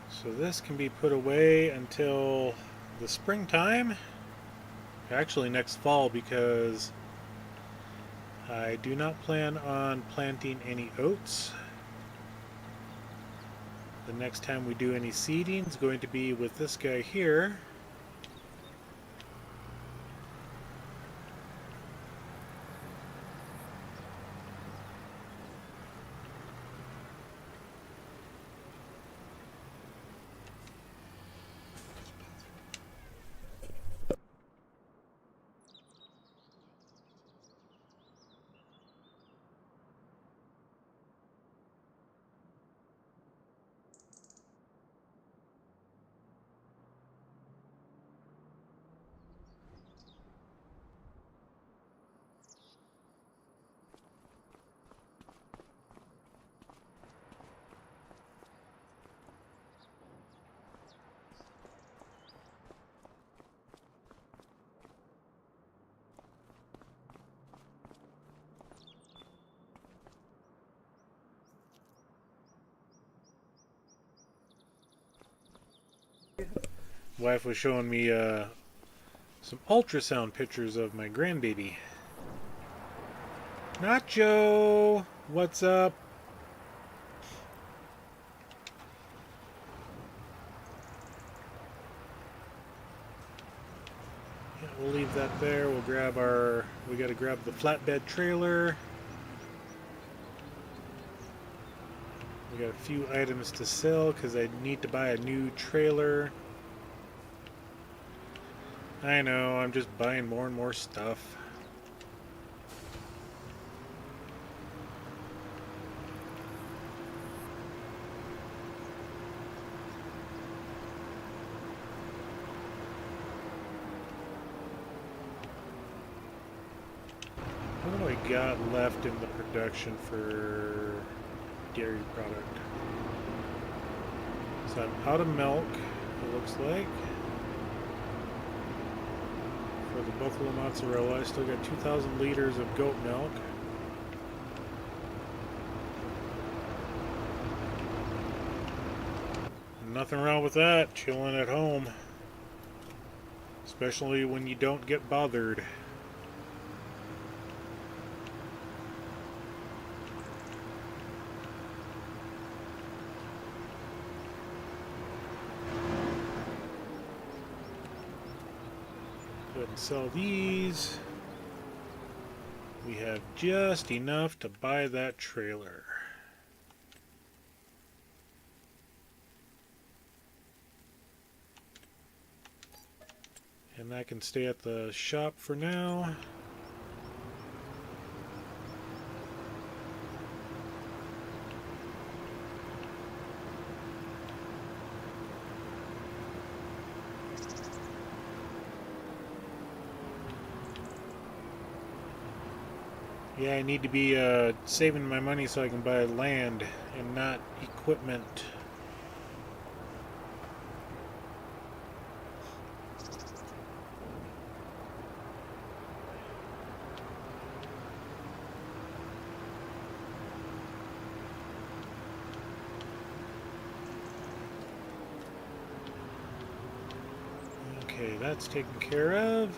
So this can be put away until the springtime, actually next fall, because I do not plan on planting any oats. The next time we do any seeding is going to be with this guy here. Wife was showing me some ultrasound pictures of my grandbaby. Nacho! What's up? Yeah, we'll leave that there. We'll grab our... We gotta grab the flatbed trailer. We got a few items to sell because I need to buy a new trailer. I know, I'm just buying more and more stuff. What do I got left in the production for dairy product? So I'm out of milk, it looks like. For the buffalo mozzarella, I still got 2,000 liters of goat milk. Nothing wrong with that, chilling at home. Especially when you don't get bothered. Go ahead and sell these. We have just enough to buy that trailer. And I can stay at the shop for now. Yeah, I need to be saving my money so I can buy land and not equipment. Okay, that's taken care of.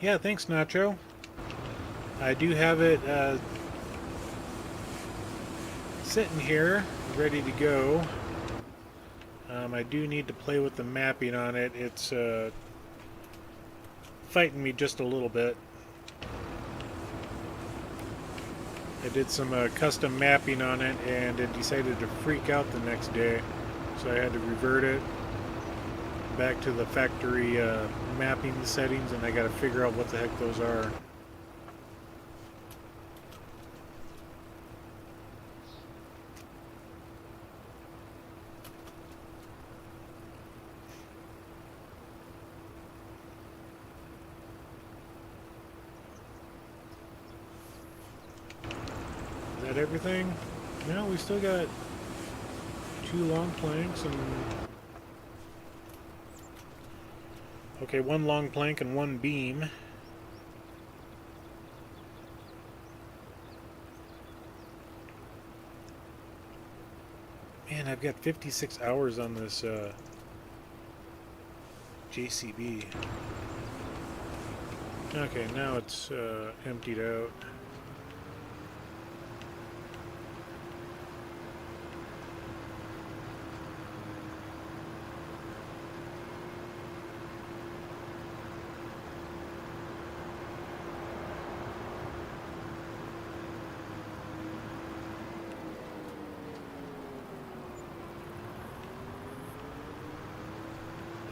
Yeah, thanks, Nacho. I do have it sitting here, ready to go. I do need to play with the mapping on it. It's fighting me just a little bit. I did some custom mapping on it, and it decided to freak out the next day. So I had to revert it back to the factory mapping settings, and I got to figure out what the heck those are. Is that everything? No, we still got 2 long planks and... Okay, 1 long plank and 1 beam. Man, I've got 56 hours on this JCB. Okay, now it's emptied out.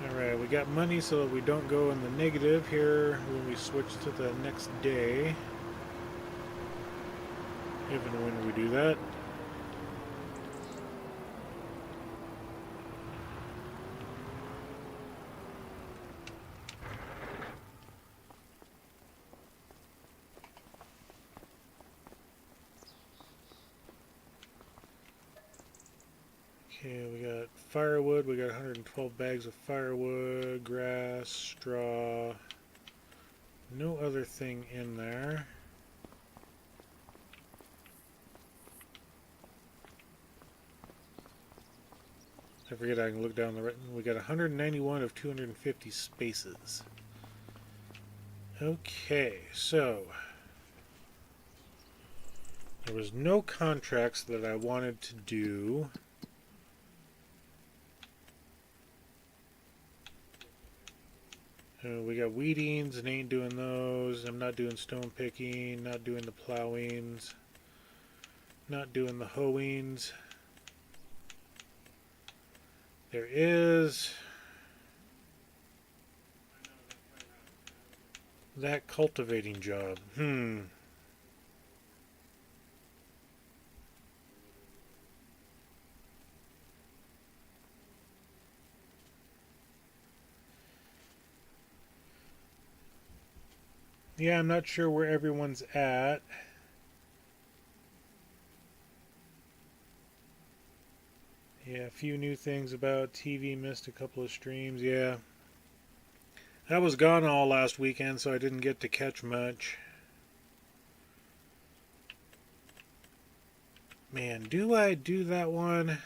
Alright, we got money so that we don't go in the negative here when we switch to the next day. If and when we do that. Okay, we got firewood. We got 112 bags of firewood, grass, straw. No other thing in there. I forget I can look down the right. We got 191 of 250 spaces. Okay, so there was no contracts that I wanted to do. We got weedings and ain't doing those. I'm not doing stone picking, not doing the plowings, not doing the hoeings. There is that cultivating job. Yeah, I'm not sure where everyone's at. Yeah, a few new things about TV. Missed a couple of streams. Yeah. I was gone all last weekend, so I didn't get to catch much. Man, do I do that one?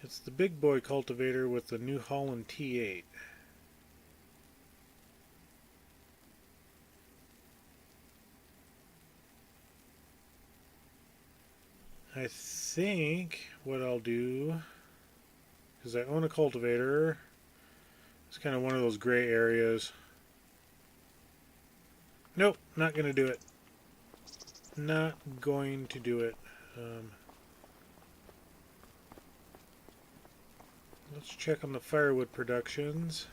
It's the big boy cultivator with the New Holland T8. I think what I'll do, because I own a cultivator, it's kind of one of those gray areas. Nope, not going to do it. Not going to do it. Let's check on the firewood productions.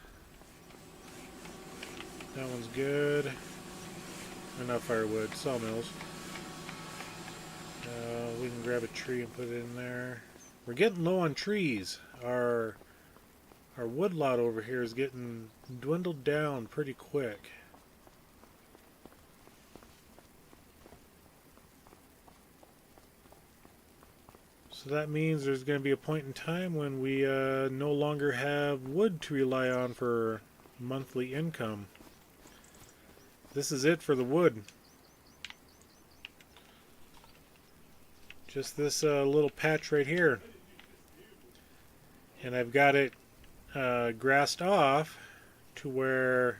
That one's good. Or not firewood, sawmills. We can grab a tree and put it in there. We're getting low on trees. Our wood lot over here is getting dwindled down pretty quick. So that means there's going to be a point in time when we no longer have wood to rely on for monthly income. This is it for the wood. Just this little patch right here. And I've got it grassed off to where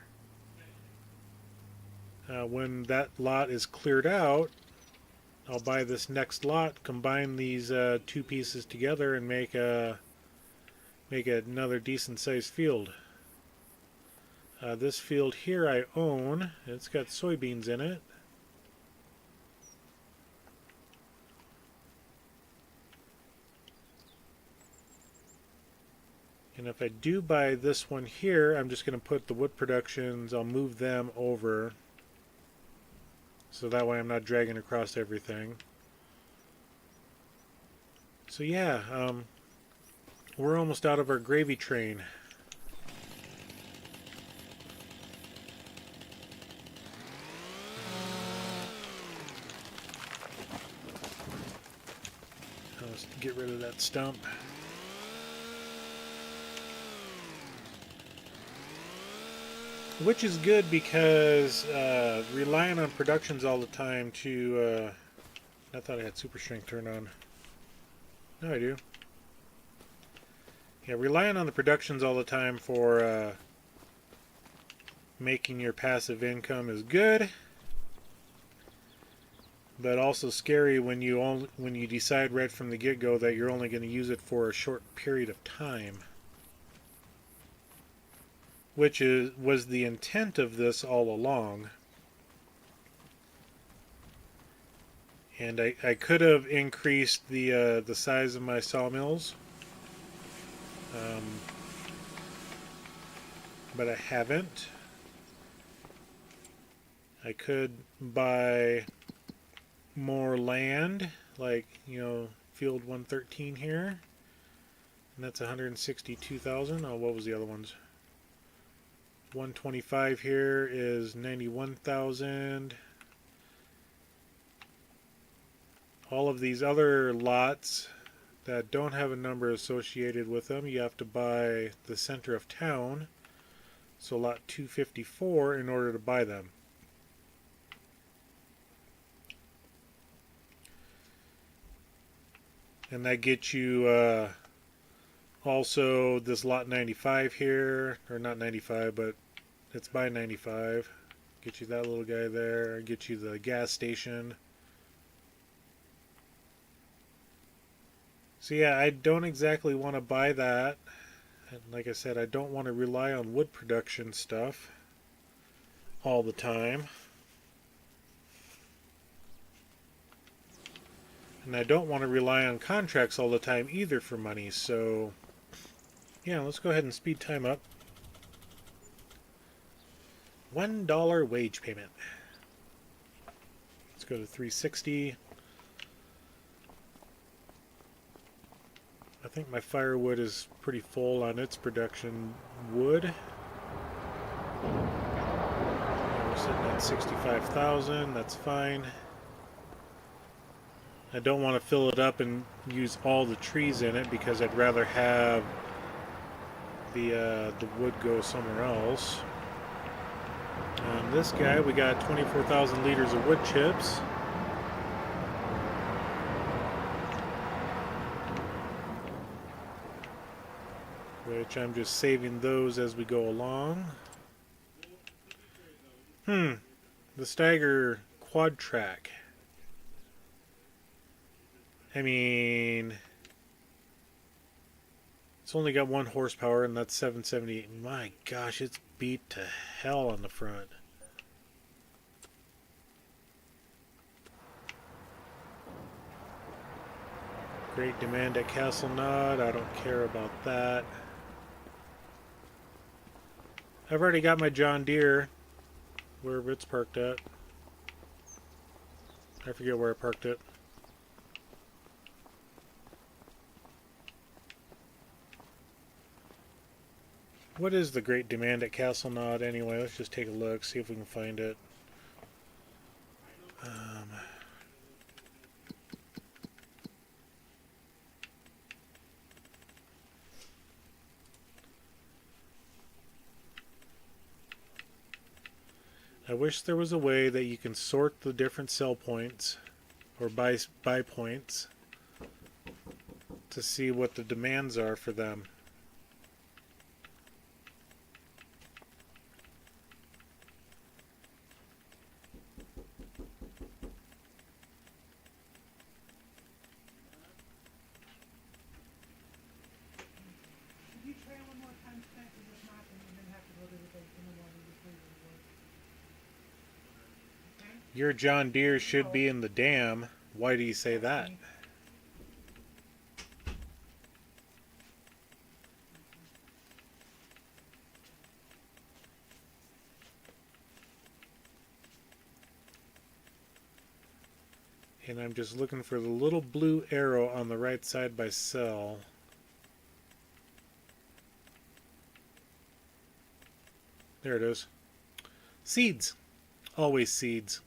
when that lot is cleared out, I'll buy this next lot, combine these two pieces together, and make another decent sized field. This field here I own. It's got soybeans in it. And if I do buy this one here, I'm just going to put the wood productions, I'll move them over. So that way I'm not dragging across everything. So yeah, we're almost out of our gravy train. Let's get rid of that stump. Which is good because relying on productions all the time to... I thought I had super strength turned on. No, I do. Yeah, relying on the productions all the time for making your passive income is good, but also scary when you decide right from the get-go that you're only going to use it for a short period of time. Which was the intent of this all along. And I could have increased the size of my sawmills, but I haven't. I could buy more land, like field 113 here, and that's 162,000. Oh, what was the other ones? 125 here is 91,000. All of these other lots that don't have a number associated with them, you have to buy the center of town, so lot 254, in order to buy them. And that gets you also this lot 95 here, or not 95, but it's by 95. Get you that little guy there, get you the gas station. So yeah, I don't exactly want to buy that. And like I said, I don't want to rely on wood production stuff all the time. And I don't want to rely on contracts all the time either for money. So yeah, let's go ahead and speed time up. $1 wage payment. Let's go to 360. I think my firewood is pretty full on its production wood. Yeah, we're sitting at 65,000. That's fine. I don't want to fill it up and use all the trees in it because I'd rather have the wood go somewhere else. This guy, we got 24,000 liters of wood chips. Which I'm just saving those as we go along. The Steiger quad track. I mean, it's only got 1 horsepower and that's 778. My gosh, it's beat to hell on the front. Great demand at Castle Knot. I don't care about that. I've already got my John Deere wherever it's parked at. I forget where I parked it. What is the great demand at Castle Knot anyway? Let's just take a look, see if we can find it. I wish there was a way that you can sort the different sell points or buy points to see what the demands are for them. Your John Deere should be in the dam. Why do you say that? And I'm just looking for the little blue arrow on the right side by sell. There it is. Seeds. Always seeds.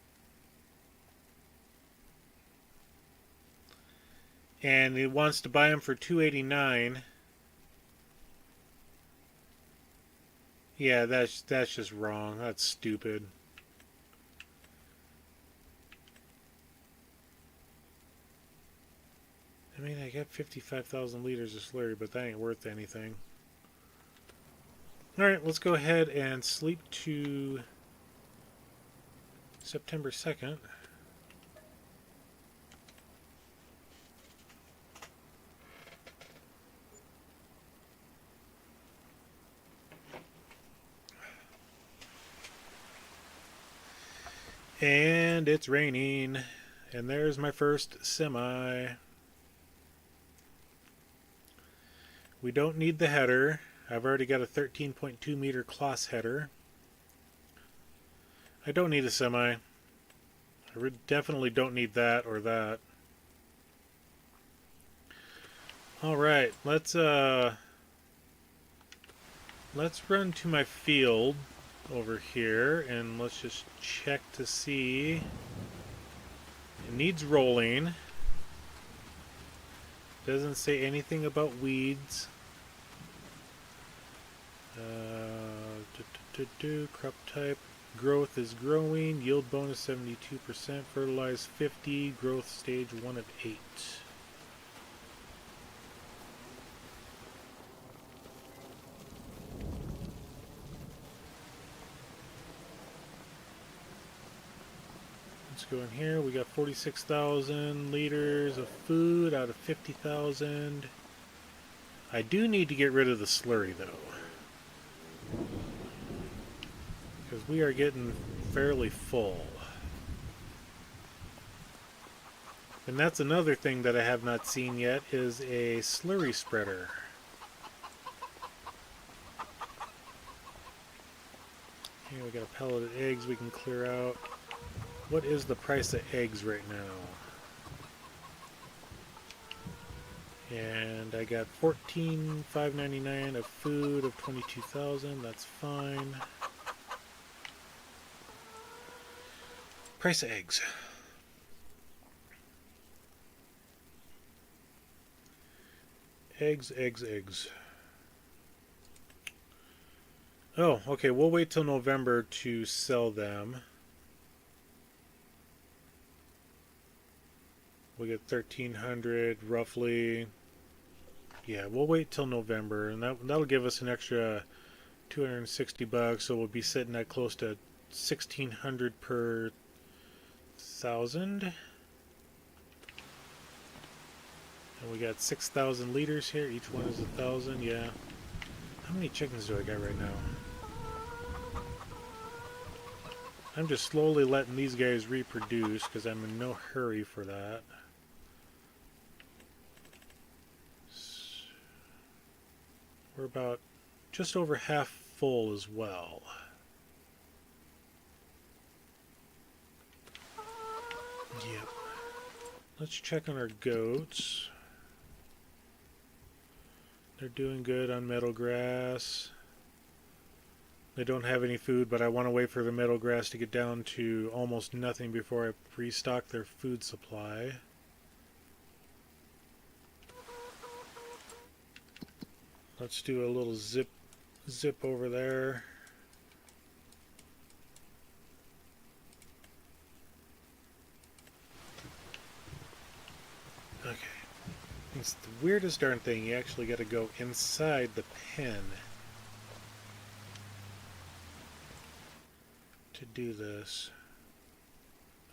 And it wants to buy them for $289. Yeah, that's just wrong. That's stupid. I mean, I got 55,000 liters of slurry, but that ain't worth anything. Alright, let's go ahead and sleep to September 2nd. And it's raining. And there's my first semi. We don't need the header. I've already got a 13.2 meter Kloss header. I don't need a semi. I definitely don't need that or that. Alright, let's run to my field over here and let's just check to see. It needs rolling. Doesn't say anything about weeds. Crop type. Growth is growing. Yield bonus 72%. Fertilize 50. Growth stage 1 of 8. Let's go in here. We got 46,000 liters of food out of 50,000. I do need to get rid of the slurry though, because we are getting fairly full. And that's another thing that I have not seen yet, is a slurry spreader. Here we got a pellet of eggs we can clear out. What is the price of eggs right now? And I got $14,599 of food of 22,000. That's fine. Price of eggs. Eggs. Oh, okay. We'll wait till November to sell them. We get 1,300 roughly. Yeah, we'll wait till November, and that'll give us an extra $260. So we'll be sitting at close to 1,600 per 1,000. And we got 6,000 liters here. Each one is 1,000. Yeah. How many chickens do I got right now? I'm just slowly letting these guys reproduce because I'm in no hurry for that. We're about just over half full as well. Yep. Let's check on our goats. They're doing good on meadow grass. They don't have any food, but I want to wait for the meadow grass to get down to almost nothing before I restock their food supply. Let's do a little zip over there. Okay. It's the weirdest darn thing. You actually got to go inside the pen to do this.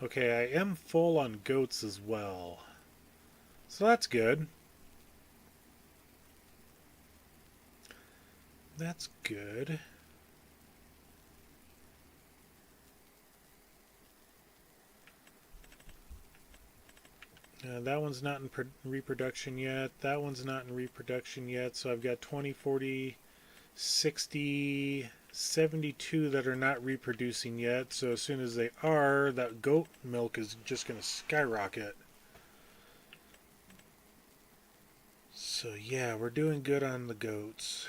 Okay, I am full on goats as well. So that's good. That's good. That one's not in reproduction yet. That one's not in reproduction yet. So I've got 20, 40, 60, 72 that are not reproducing yet. So as soon as they are, that goat milk is just going to skyrocket. So yeah, we're doing good on the goats.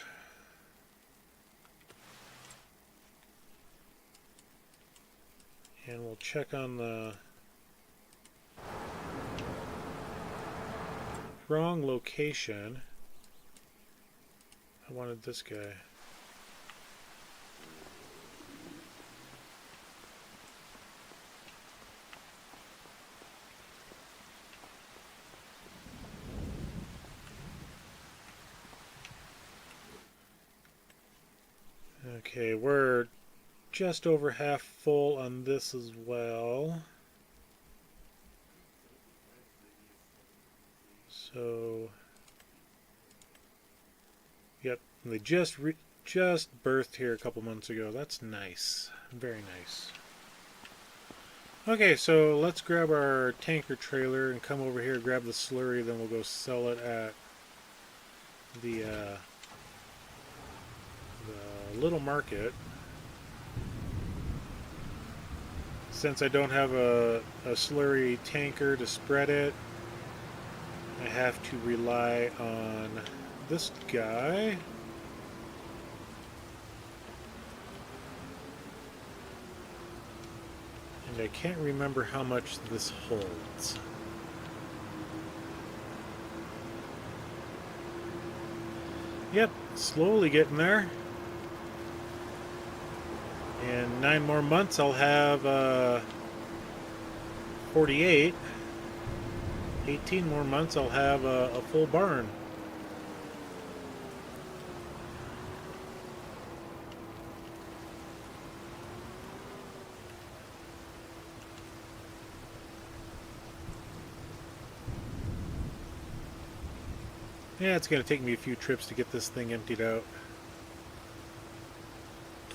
And we'll check on the wrong location. I wanted this guy. Okay, we're just over half full on this as well. So, yep, they just birthed here a couple months ago. That's nice, very nice. Okay, so let's grab our tanker trailer and come over here, grab the slurry, then we'll go sell it at the little market. Since I don't have a slurry tanker to spread it, I have to rely on this guy. And I can't remember how much this holds. Yep, slowly getting there. In 9 more months, I'll have 48. 18 more months, I'll have a full barn. Yeah, it's going to take me a few trips to get this thing emptied out.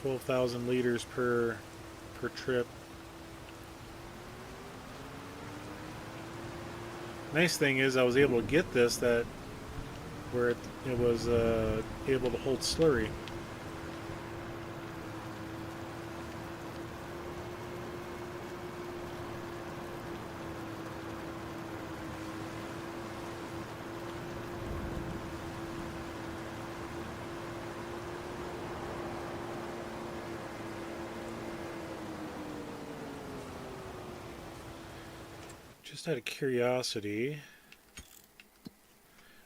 12,000 liters per trip. Nice thing is I was able to get this that where it was able to hold slurry. Just out of curiosity,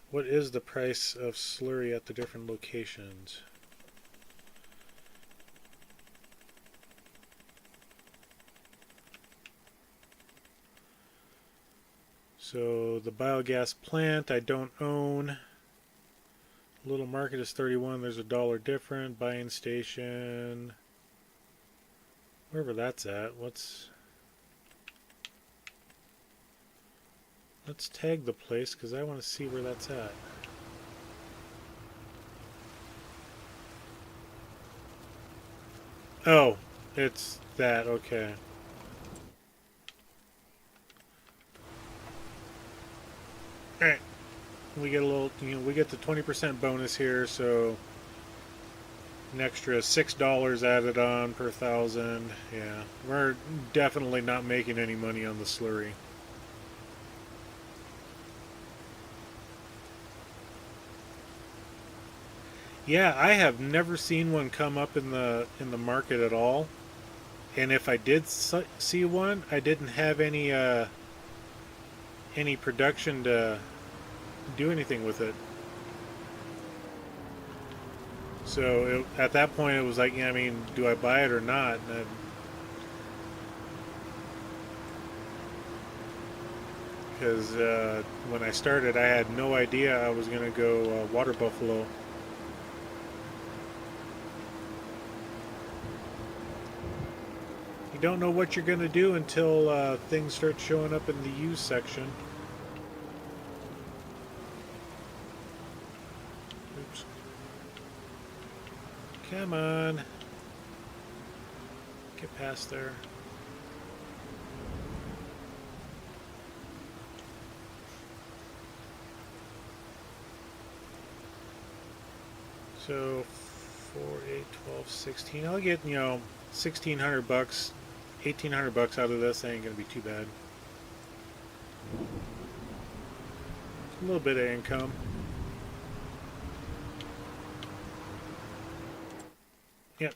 what is the price of slurry at the different locations? So the biogas plant I don't own. Little market is 31. There's $1 different. Buying station, wherever that's at. Let's tag the place because I want to see where that's at. Oh, it's that. Okay. All right. We get a little, we get the 20% bonus here, so an extra $6 added on per thousand. Yeah, we're definitely not making any money on the slurry. Yeah, I have never seen one come up in the market at all. And if I did see one, I didn't have any production to do anything with it. So at that point, it was like, yeah, I mean, do I buy it or not? Because when I started, I had no idea I was going to go water buffalo. You don't know what you're going to do until things start showing up in the used section. Oops. Come on. Get past there. So 4, 8, 12, 16. I'll get, $1,600, $1,800 out of this. That ain't gonna be too bad. A little bit of income. Yep.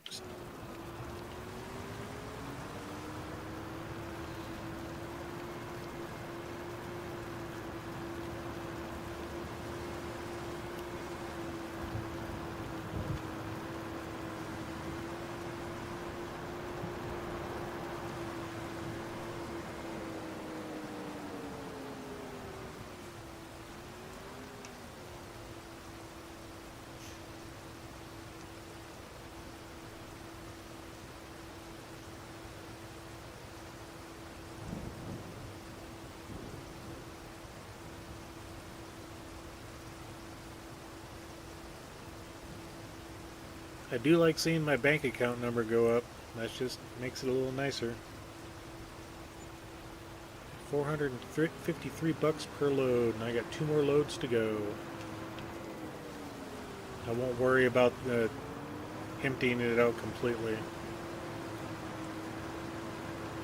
I do like seeing my bank account number go up. That just makes it a little nicer. $453 per load, and I got 2 more loads to go. I won't worry about emptying it out completely.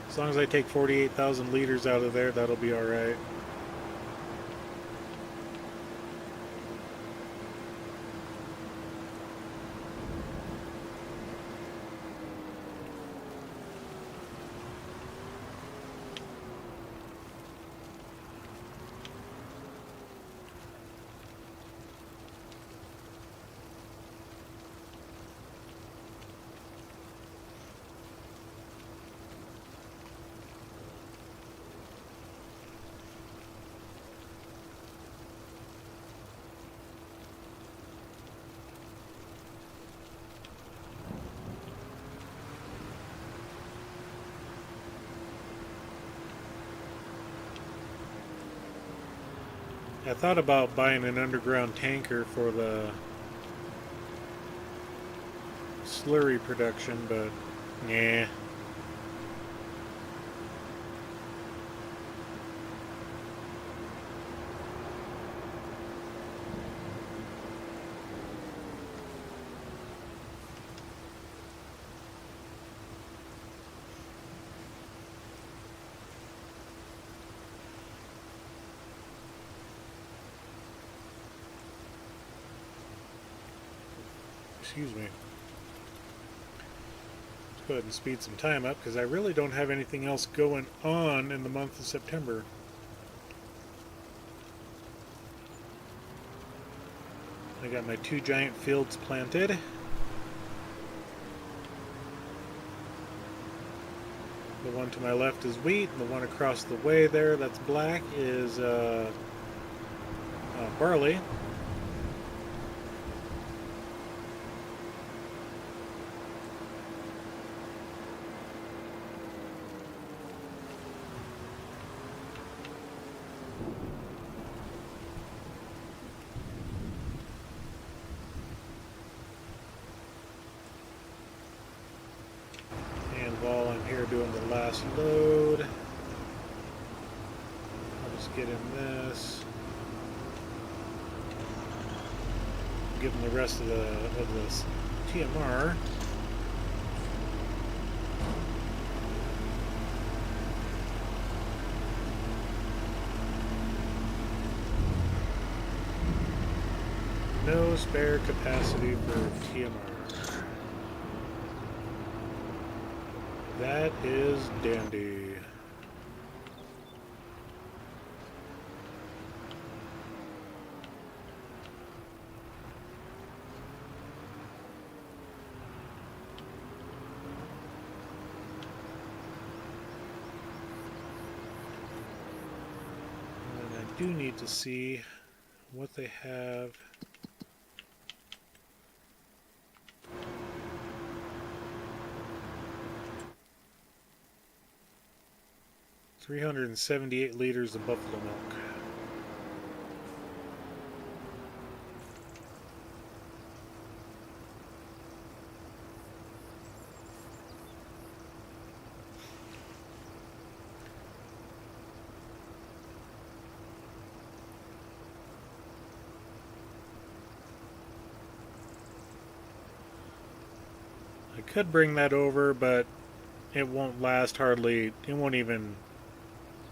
As long as I take 48,000 liters out of there, that'll be alright. I thought about buying an underground tanker for the slurry production, but yeah. Excuse me. Let's go ahead and speed some time up because I really don't have anything else going on in the month of September. I got my 2 giant fields planted. The one to my left is wheat, and the one across the way there that's black is barley. While I'm here doing the last load, I'll just get in this, give them the rest of this TMR. No spare capacity for TMR. That is dandy. And I do need to see what they have. $378 liters of buffalo milk. I could bring that over, but it won't last hardly, it won't even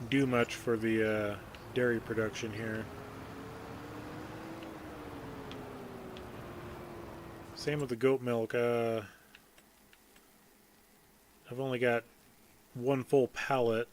do much for the dairy production here. Same with the goat milk. I've only got 1 full pallet.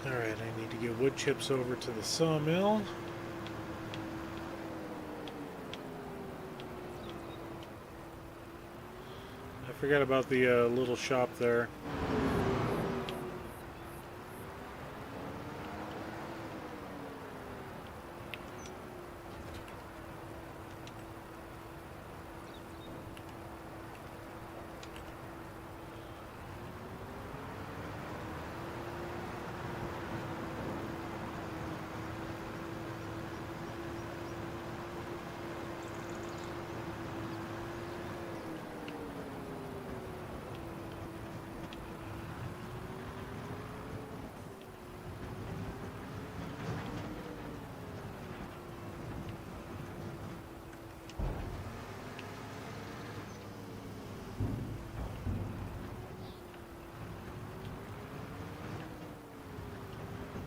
Alright, I need to get wood chips over to the sawmill. I forgot about the little shop there.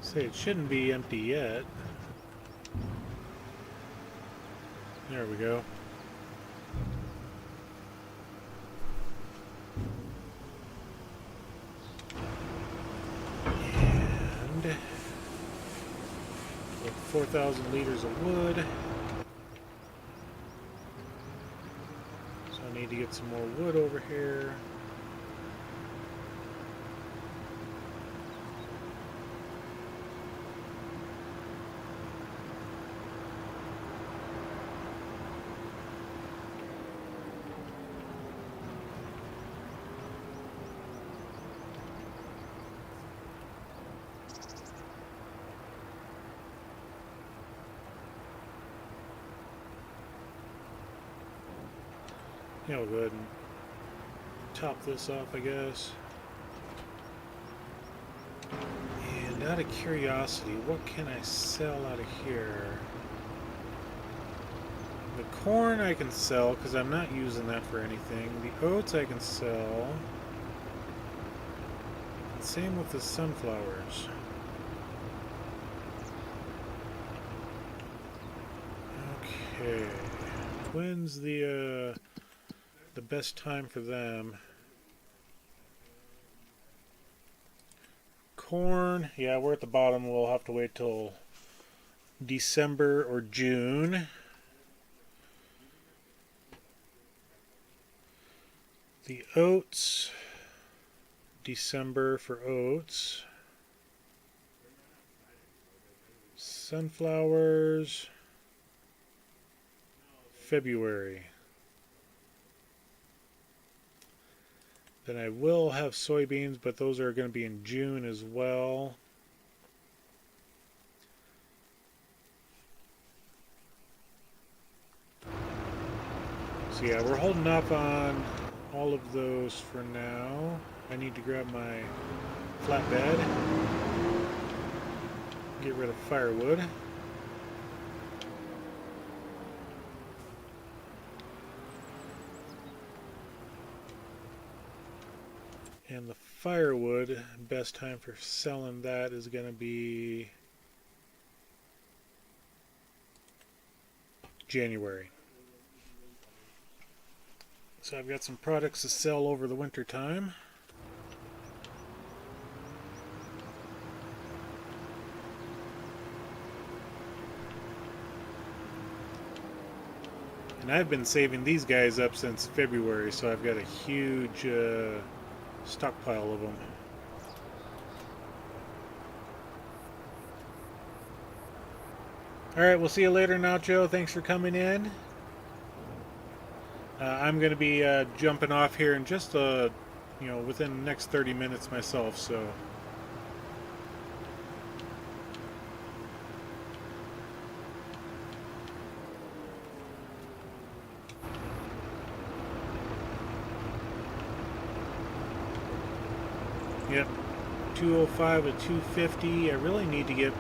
Say it shouldn't be empty yet. There we go. And 4,000 liters of wood. So I need to get some more wood over here. Yeah, we'll go ahead and top this off, I guess. And out of curiosity, what can I sell out of here? The corn I can sell because I'm not using that for anything. The oats I can sell. And same with the sunflowers. Okay. When's the best time for them? Corn, yeah, we're at the bottom. We'll have to wait till December or June. The oats, December for oats. Sunflowers, February. Then I will have soybeans, but those are going to be in June as well. So yeah, we're holding up on all of those for now. I need to grab my flatbed. Get rid of firewood. And the firewood, best time for selling that is going to be January. So I've got some products to sell over the winter time. And I've been saving these guys up since February, so I've got a huge stockpile of them. Alright, we'll see you later now, Joe. Thanks for coming in. I'm going to be jumping off here in just within the next 30 minutes myself, so yep, 205 to 250. I really need to get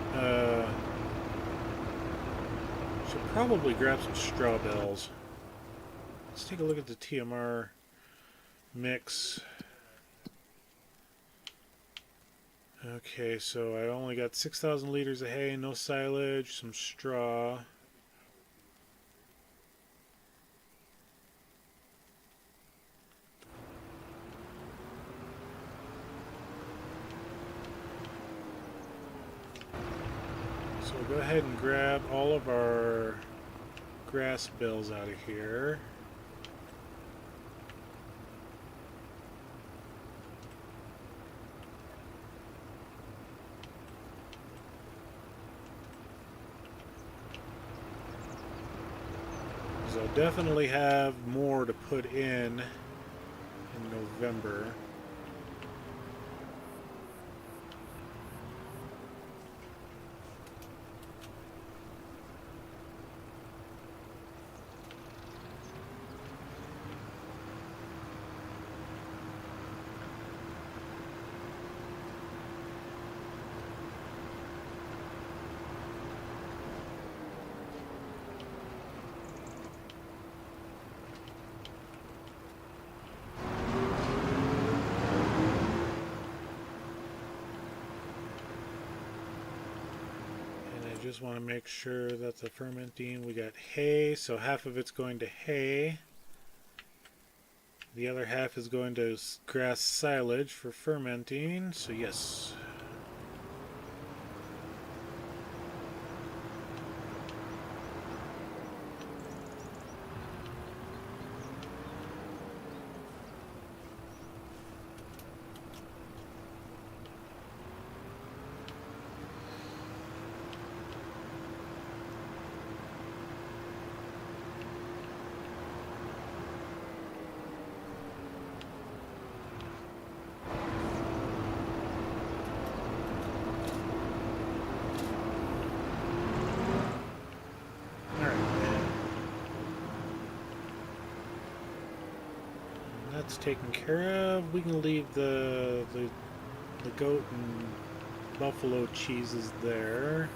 should probably grab some straw bales. Let's take a look at the TMR mix. Okay, so I only got 6,000 liters of hay, no silage, some straw. So we'll go ahead and grab all of our grass bales out of here. I'll definitely have more to put in November. Just want to make sure that the fermenting, we got hay, so half of it's going to hay. The other half is going to grass silage for fermenting, so yes. That's taken care of. We can leave the goat and buffalo cheeses there.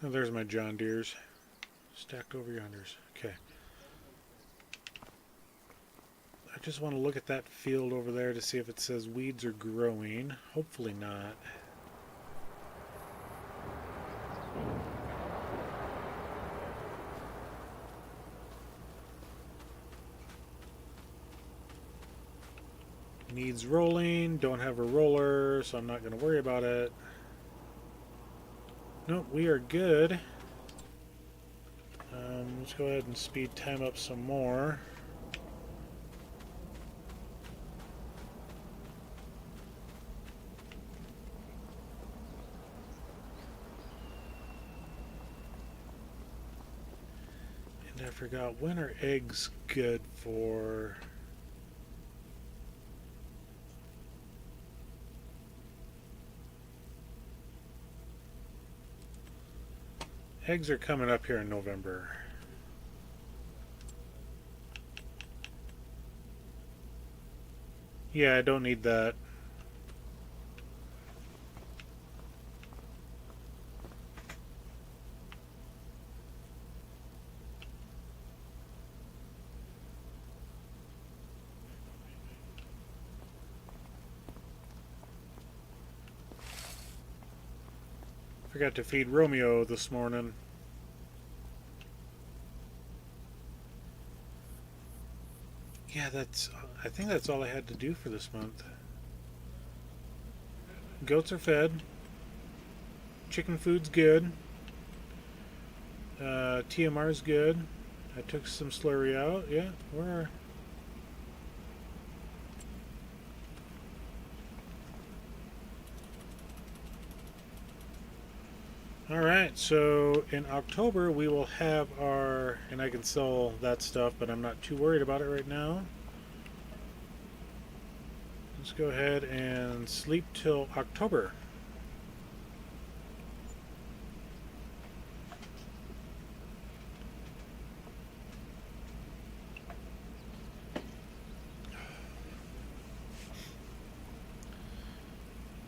Oh, there's my John Deeres stacked over yonders. Okay. I just want to look at that field over there to see if it says weeds are growing. Hopefully not. Needs rolling. Don't have a roller, so I'm not going to worry about it. Nope, we are good. Let's go ahead and speed time up some more. And I forgot, when are eggs good for? Eggs are coming up here in November. Yeah, I don't need that. Forgot to feed Romeo this morning. Yeah, I think that's all I had to do for this month. Goats are fed. Chicken food's good. TMR's good. I took some slurry out. Yeah, we're... Alright, so in October we will have our, and I can sell that stuff, but I'm not too worried about it right now. Let's go ahead and sleep till October.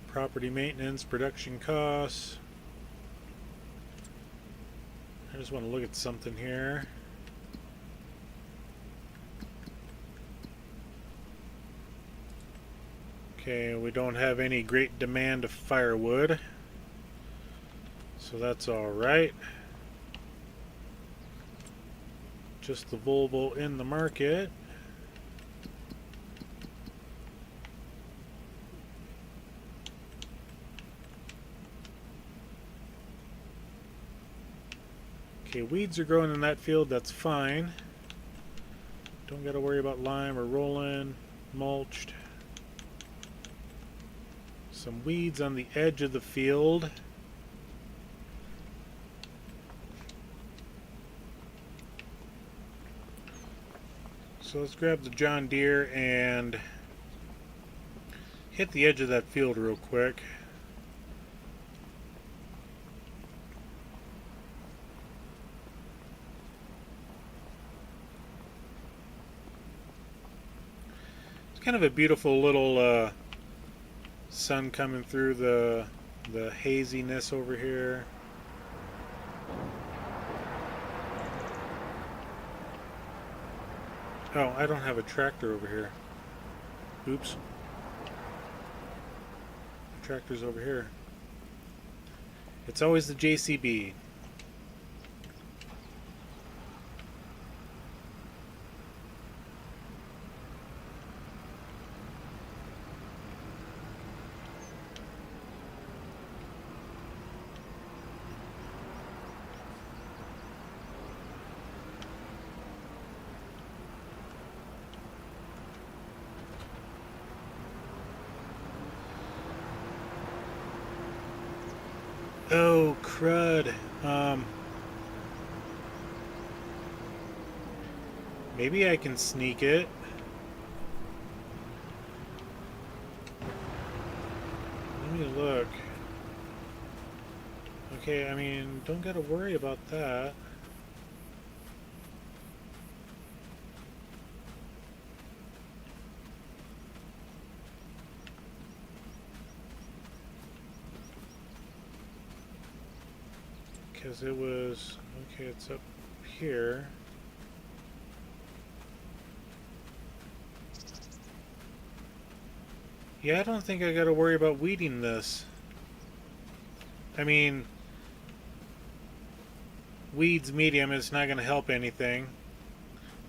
Property maintenance, production costs. I just want to look at something here. Okay, we don't have any great demand of firewood, so that's alright. Just the Volvo in the market. Okay, weeds are growing in that field, that's fine. Don't got to worry about lime or rolling, mulched. Some weeds on the edge of the field. So let's grab the John Deere and hit the edge of that field real quick. Kind of a beautiful little sun coming through the haziness over here. Oh, I don't have a tractor over here. Oops. The tractor's over here. It's always the JCB. Oh, crud. Maybe I can sneak it. Let me look. Okay, I mean, don't gotta worry about that. Because it was... Okay, it's up here. Yeah, I don't think I gotta worry about weeding this. I mean, weeds medium is not gonna help anything.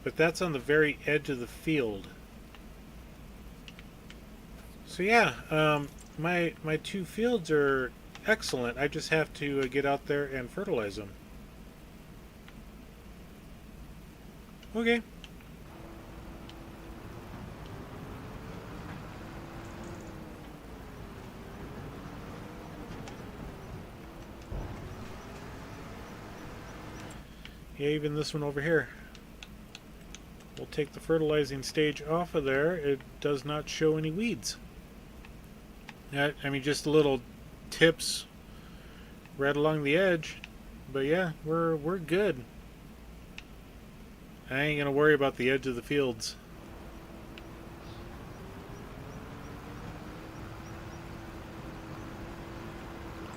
But that's on the very edge of the field. So yeah, my two fields are excellent. I just have to get out there and fertilize them. Okay. Yeah, even this one over here. We'll take the fertilizing stage off of there. It does not show any weeds. I mean, just little tips right along the edge. But yeah, we're good. I ain't gonna worry about the edge of the fields.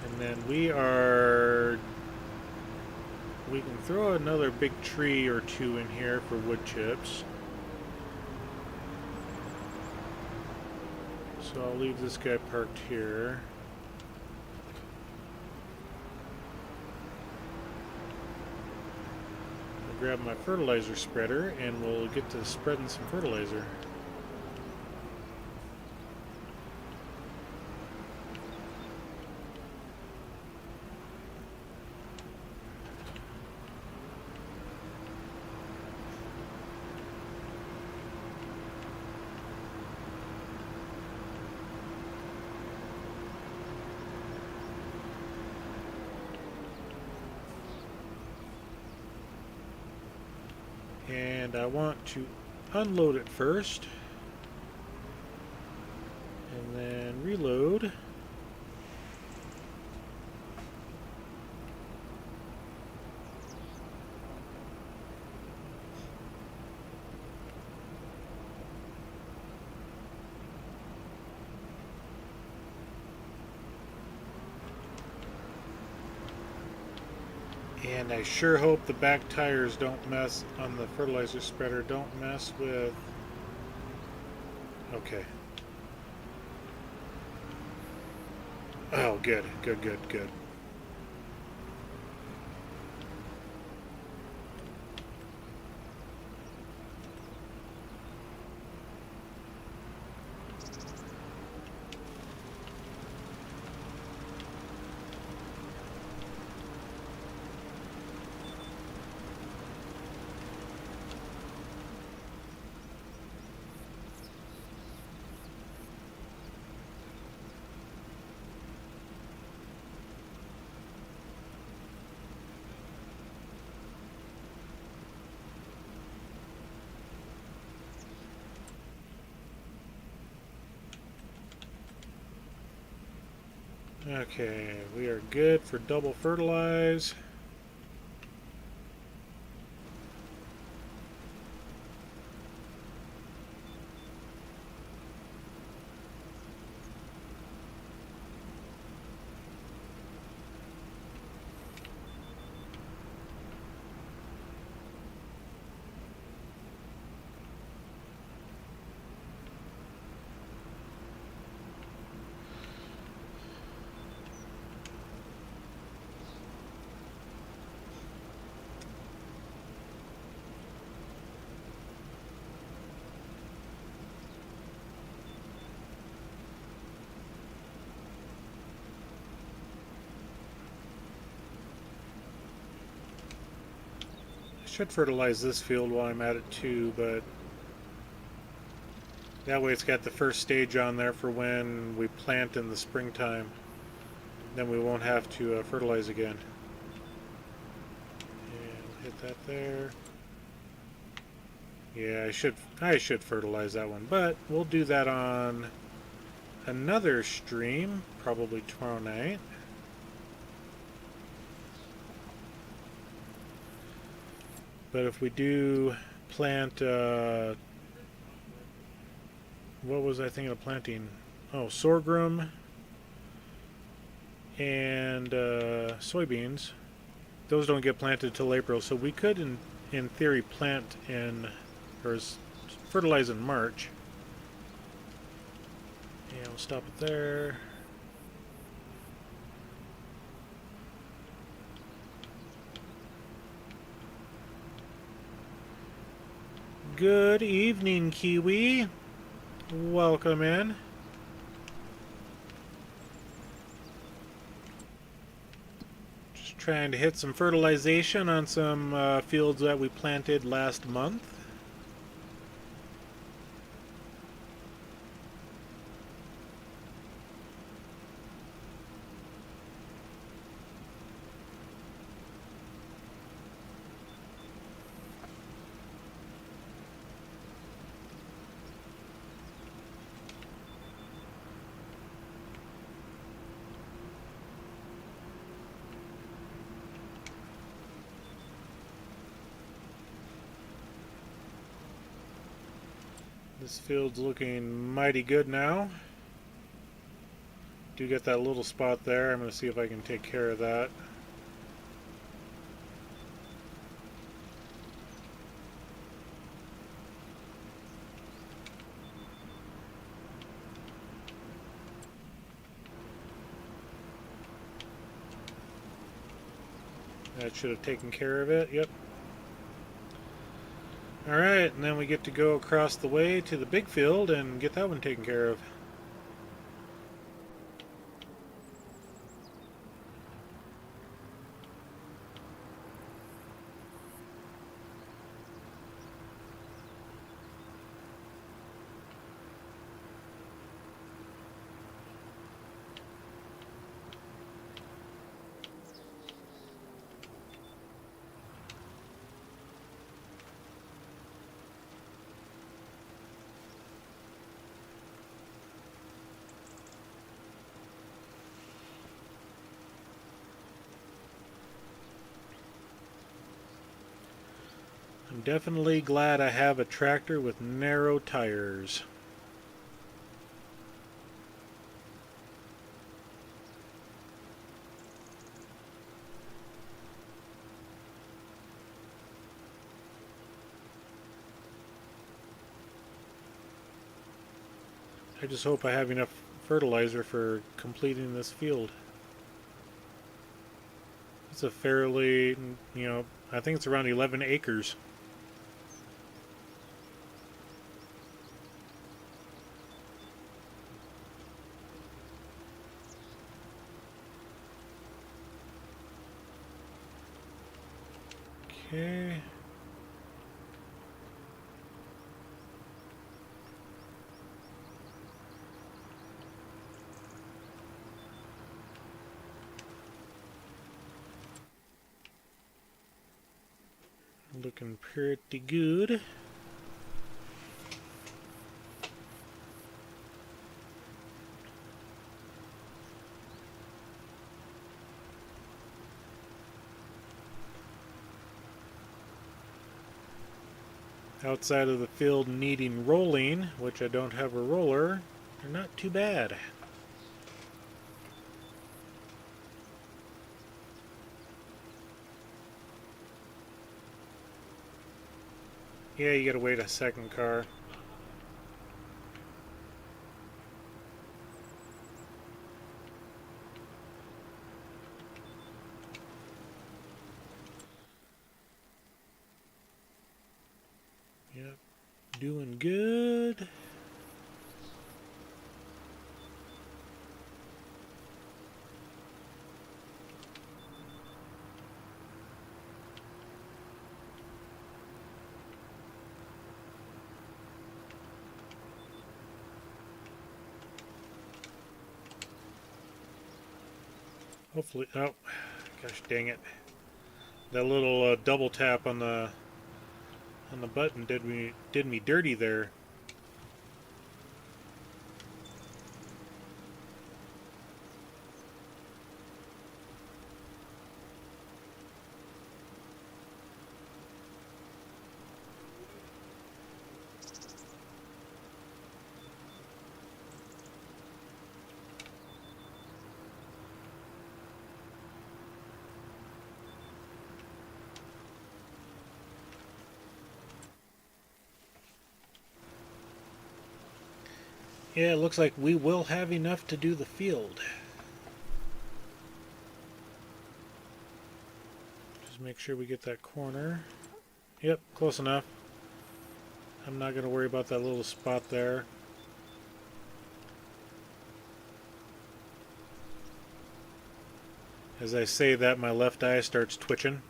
And then we can throw another big tree or two in here for wood chips. So I'll leave this guy parked here. I'll grab my fertilizer spreader and we'll get to spreading some fertilizer. And I want to unload it first and then reload. And I sure hope the back tires don't mess on the fertilizer spreader. Don't mess with... Okay. Oh, good, good, good, good. Okay, we are good for double fertilize. Should fertilize this field while I'm at it too, but that way it's got the first stage on there for when we plant in the springtime. Then we won't have to fertilize again. And hit that there. Yeah, I should fertilize that one, but we'll do that on another stream, probably tomorrow night. But if we do plant, what was I thinking of planting? Oh, sorghum and soybeans. Those don't get planted till April, so we could, in theory, plant in or fertilize in March. Yeah, we'll stop it there. Good evening, Kiwi. Welcome in. Just trying to hit some fertilization on some fields that we planted last month. This field's looking mighty good now. Do get that little spot there. I'm going to see if I can take care of that. That should have taken care of it. Yep. Alright, and then we get to go across the way to the big field and get that one taken care of. I'm definitely glad I have a tractor with narrow tires. I just hope I have enough fertilizer for completing this field. It's a fairly, I think it's around 11 acres. Okay. Looking pretty good. Outside of the field needing rolling, which I don't have a roller, they're not too bad. Yeah, you gotta wait a second car. Yep, doing good. Hopefully, oh, gosh dang it. That little double tap on the on the button did me dirty there. Yeah, it looks like we will have enough to do the field. Just make sure we get that corner. Yep, close enough. I'm not going to worry about that little spot there. As I say that, my left eye starts twitching.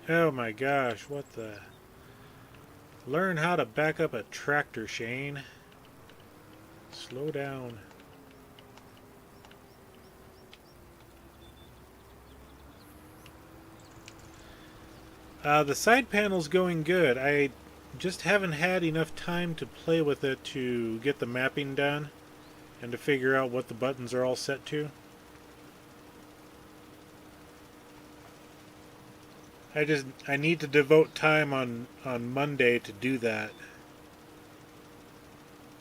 Oh my gosh, what the... Learn how to back up a tractor, Shane. Slow down. The side panel's going good. I just haven't had enough time to play with it to get the mapping done and to figure out what the buttons are all set to. I need to devote time on Monday to do that.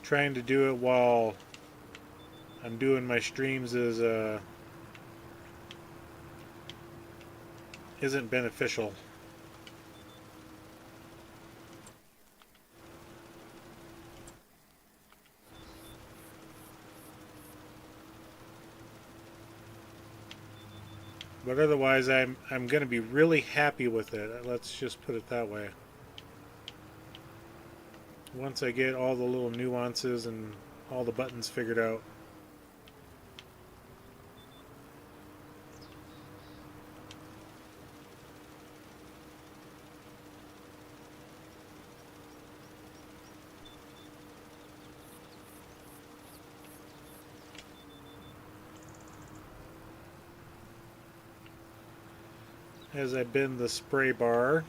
Trying to do it while I'm doing my streams isn't beneficial. But otherwise, I'm going to be really happy with it. Let's just put it that way. Once I get all the little nuances and all the buttons figured out. As I bend the spray bar,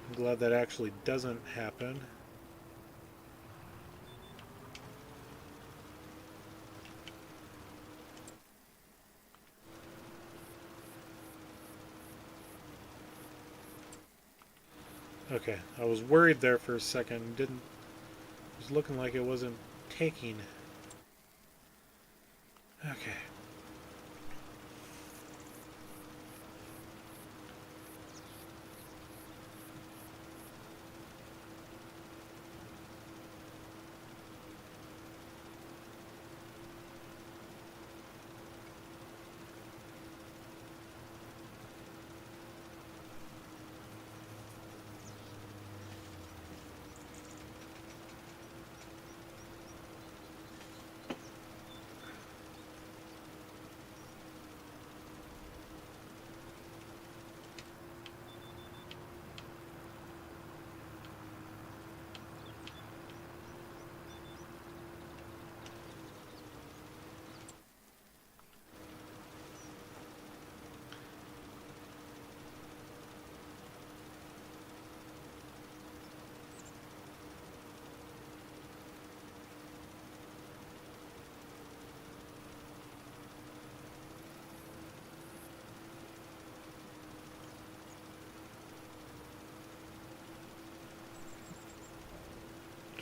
I'm glad that actually doesn't happen. Okay, I was worried there for a second. It was looking like it wasn't taking. Okay.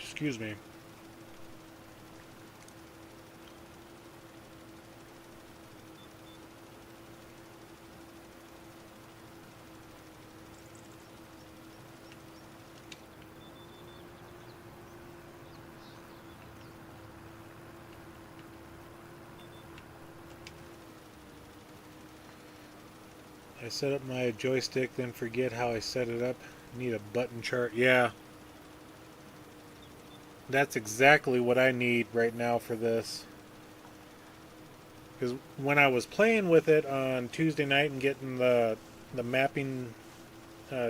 Excuse me. I set up my joystick, then forget how I set it up. Need a button chart. Yeah. That's exactly what I need right now for this. Because when I was playing with it on Tuesday night and getting the mapping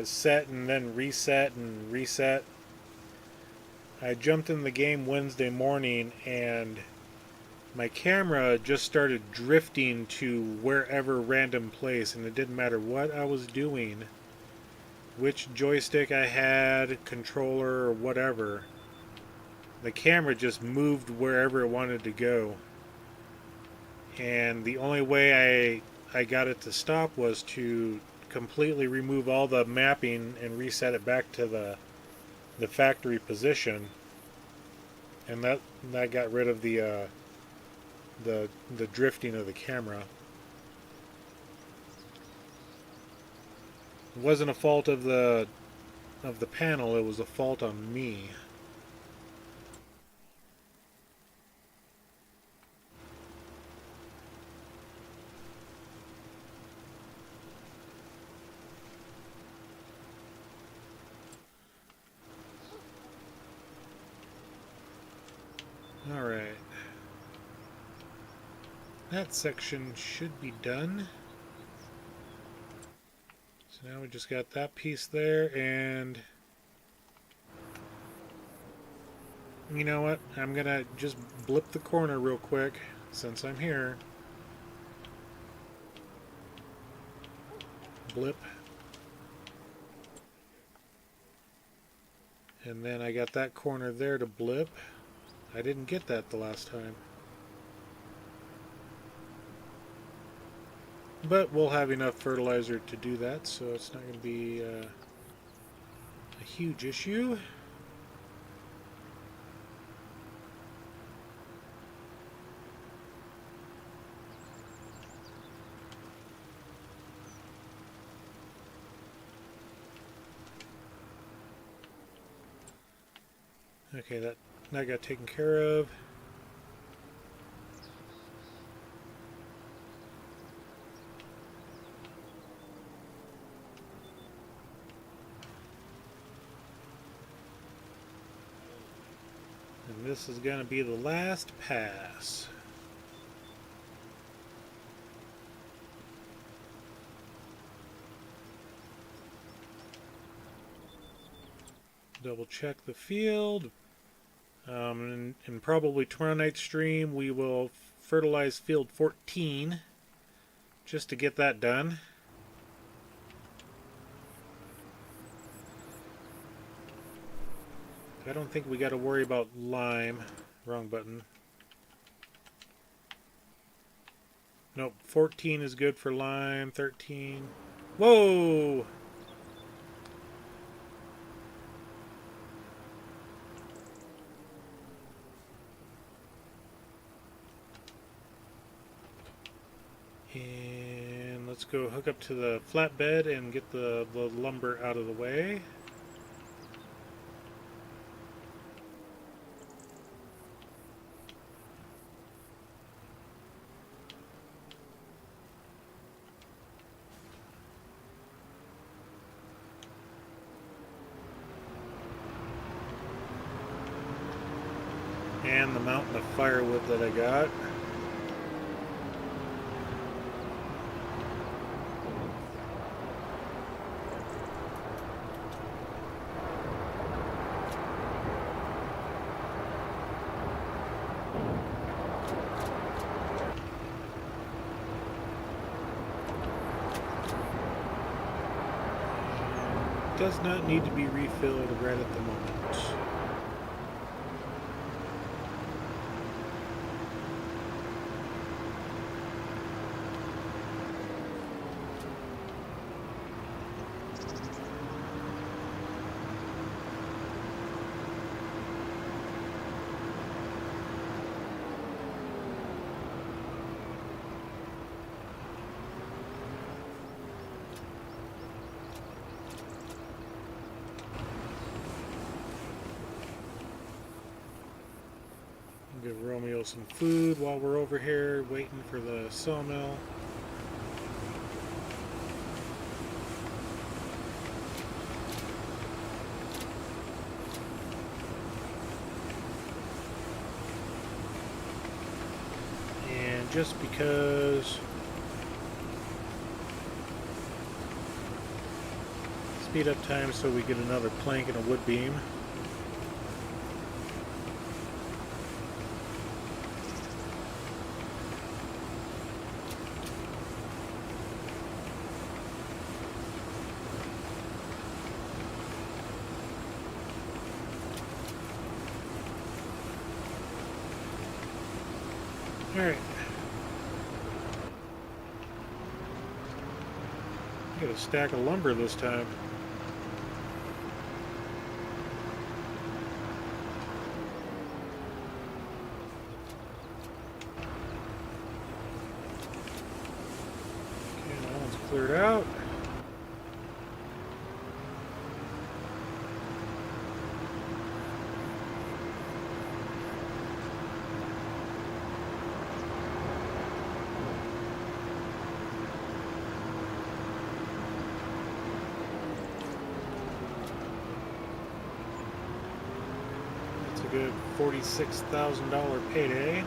set and then reset and reset, I jumped in the game Wednesday morning and my camera just started drifting to wherever random place, and it didn't matter what I was doing, which joystick I had, controller, or whatever. The camera just moved wherever it wanted to go. And the only way I got it to stop was to completely remove all the mapping and reset it back to the factory position. And that got rid of the drifting of the camera. It wasn't a fault of the panel, it was a fault on me. Alright. That section should be done. So now we just got that piece there, and you know what? I'm gonna just blip the corner real quick since I'm here. Blip. And then I got that corner there to blip. I didn't get that the last time. But we'll have enough fertilizer to do that, so it's not going to be a huge issue. Okay, that got taken care of. And this is going to be the last pass. Double check the field. And probably tomorrow night's stream we will fertilize field 14 just to get that done. I don't think we got to worry about lime. Wrong button. Nope, 14 is good for lime, 13. Whoa! And let's go hook up to the flatbed and get the lumber out of the way. And the mountain of firewood that I got. Does not need to be refilled right at the moment. Give Romeo some food while we're over here waiting for the sawmill. And just because speed up time so we get another plank and a wood beam. Alright. Get a stack of lumber this time. Okay, that one's cleared out. Good $46,000 payday.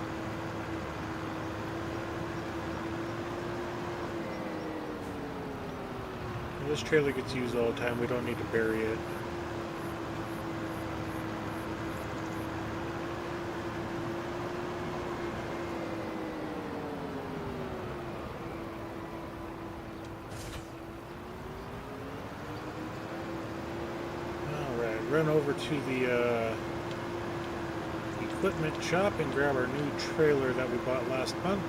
Well, this trailer gets used all the time. We don't need to bury it. Alright, run over to the equipment shop and grab our new trailer that we bought last month.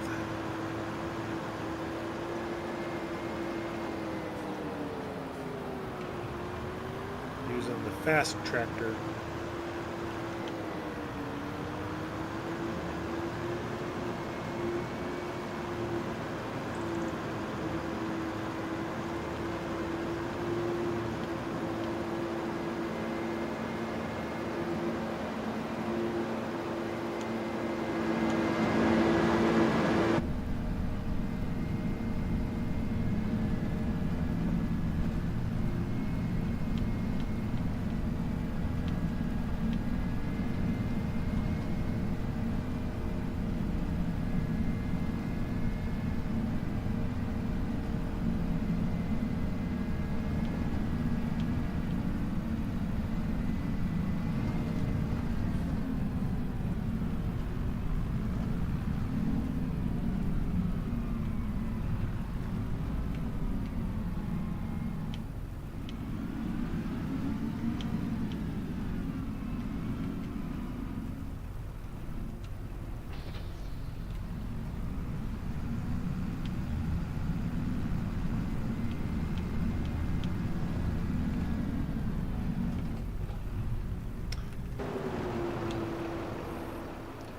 Using the fast tractor.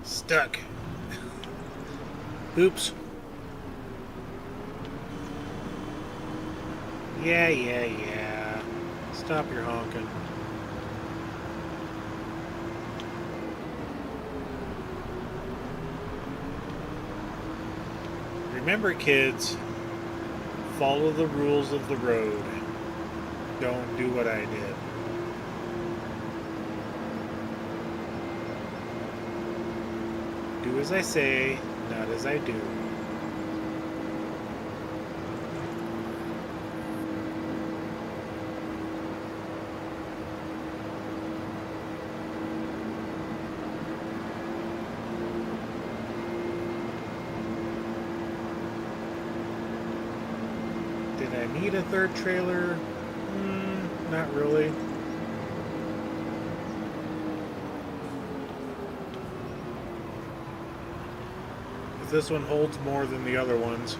Stuck. Oops. Yeah. Stop your honking. Remember, kids, follow the rules of the road. Don't do what I did. Do as I say, not as I do. Did I need a third trailer? Not really. This one holds more than the other ones,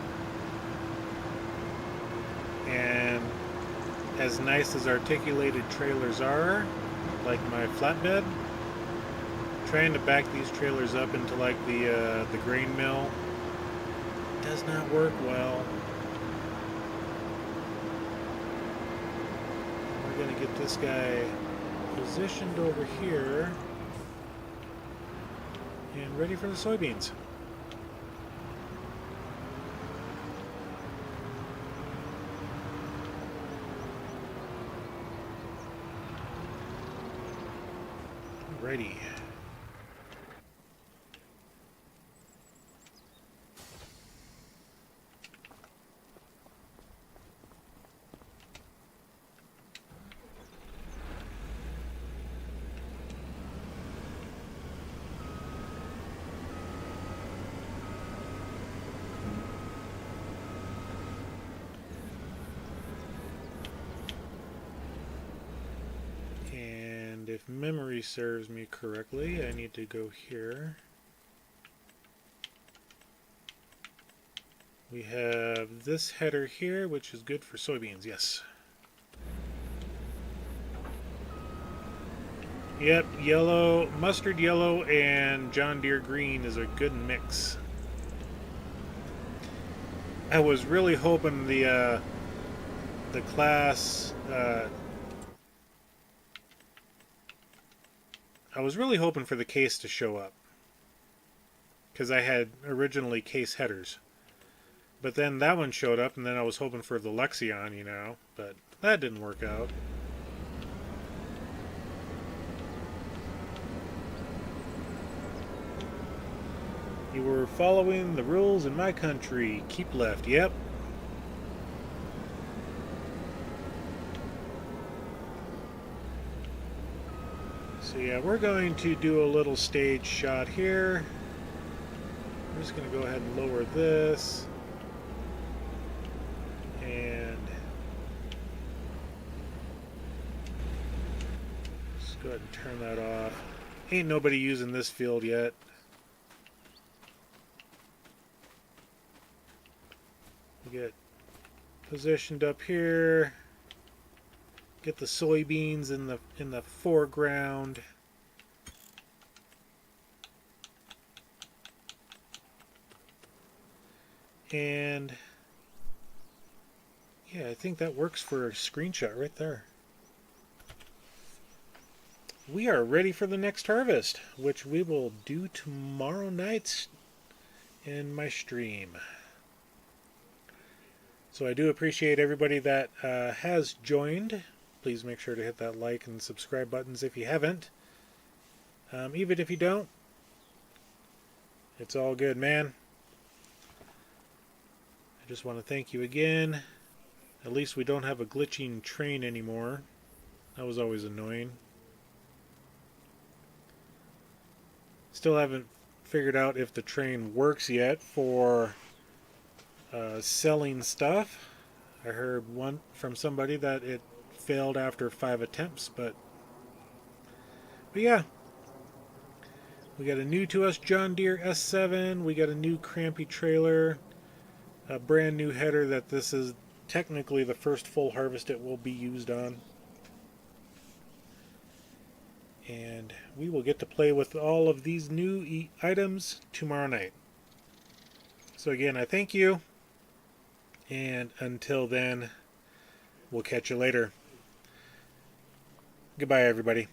and as nice as articulated trailers are, like my flatbed, trying to back these trailers up into like the grain mill does not work well. We're gonna get this guy positioned over here and ready for the soybeans. Ready. And if memory serves me correctly, I need to go here. We have this header here, which is good for soybeans, yes. Yep, yellow, mustard yellow and John Deere green is a good mix. I was really hoping the class, I was really hoping for the case to show up, because I had originally case headers. But then that one showed up, and then I was hoping for the Lexion, you know, but that didn't work out. You were following the rules in my country. Keep left. Yep. So yeah, we're going to do a little stage shot here. I'm just going to go ahead and lower this. And just go ahead and turn that off. Ain't nobody using this field yet. Get positioned up here. Get the soybeans in the foreground. And yeah, I think that works for a screenshot right there. We are ready for the next harvest, which we will do tomorrow night in my stream. So I do appreciate everybody that has joined. Please make sure to hit that like and subscribe buttons if you haven't. Even if you don't, it's all good, man. I just want to thank you again. At least we don't have a glitching train anymore. That was always annoying. Still haven't figured out if the train works yet for selling stuff. I heard one from somebody that it failed after 5 attempts, but yeah, we got a new to us John Deere S7. We got a new crampy trailer, a brand new header that this is technically the first full harvest it will be used on, and we will get to play with all of these new items tomorrow night. So again, I thank you. And until then, we'll catch you later. Goodbye, everybody.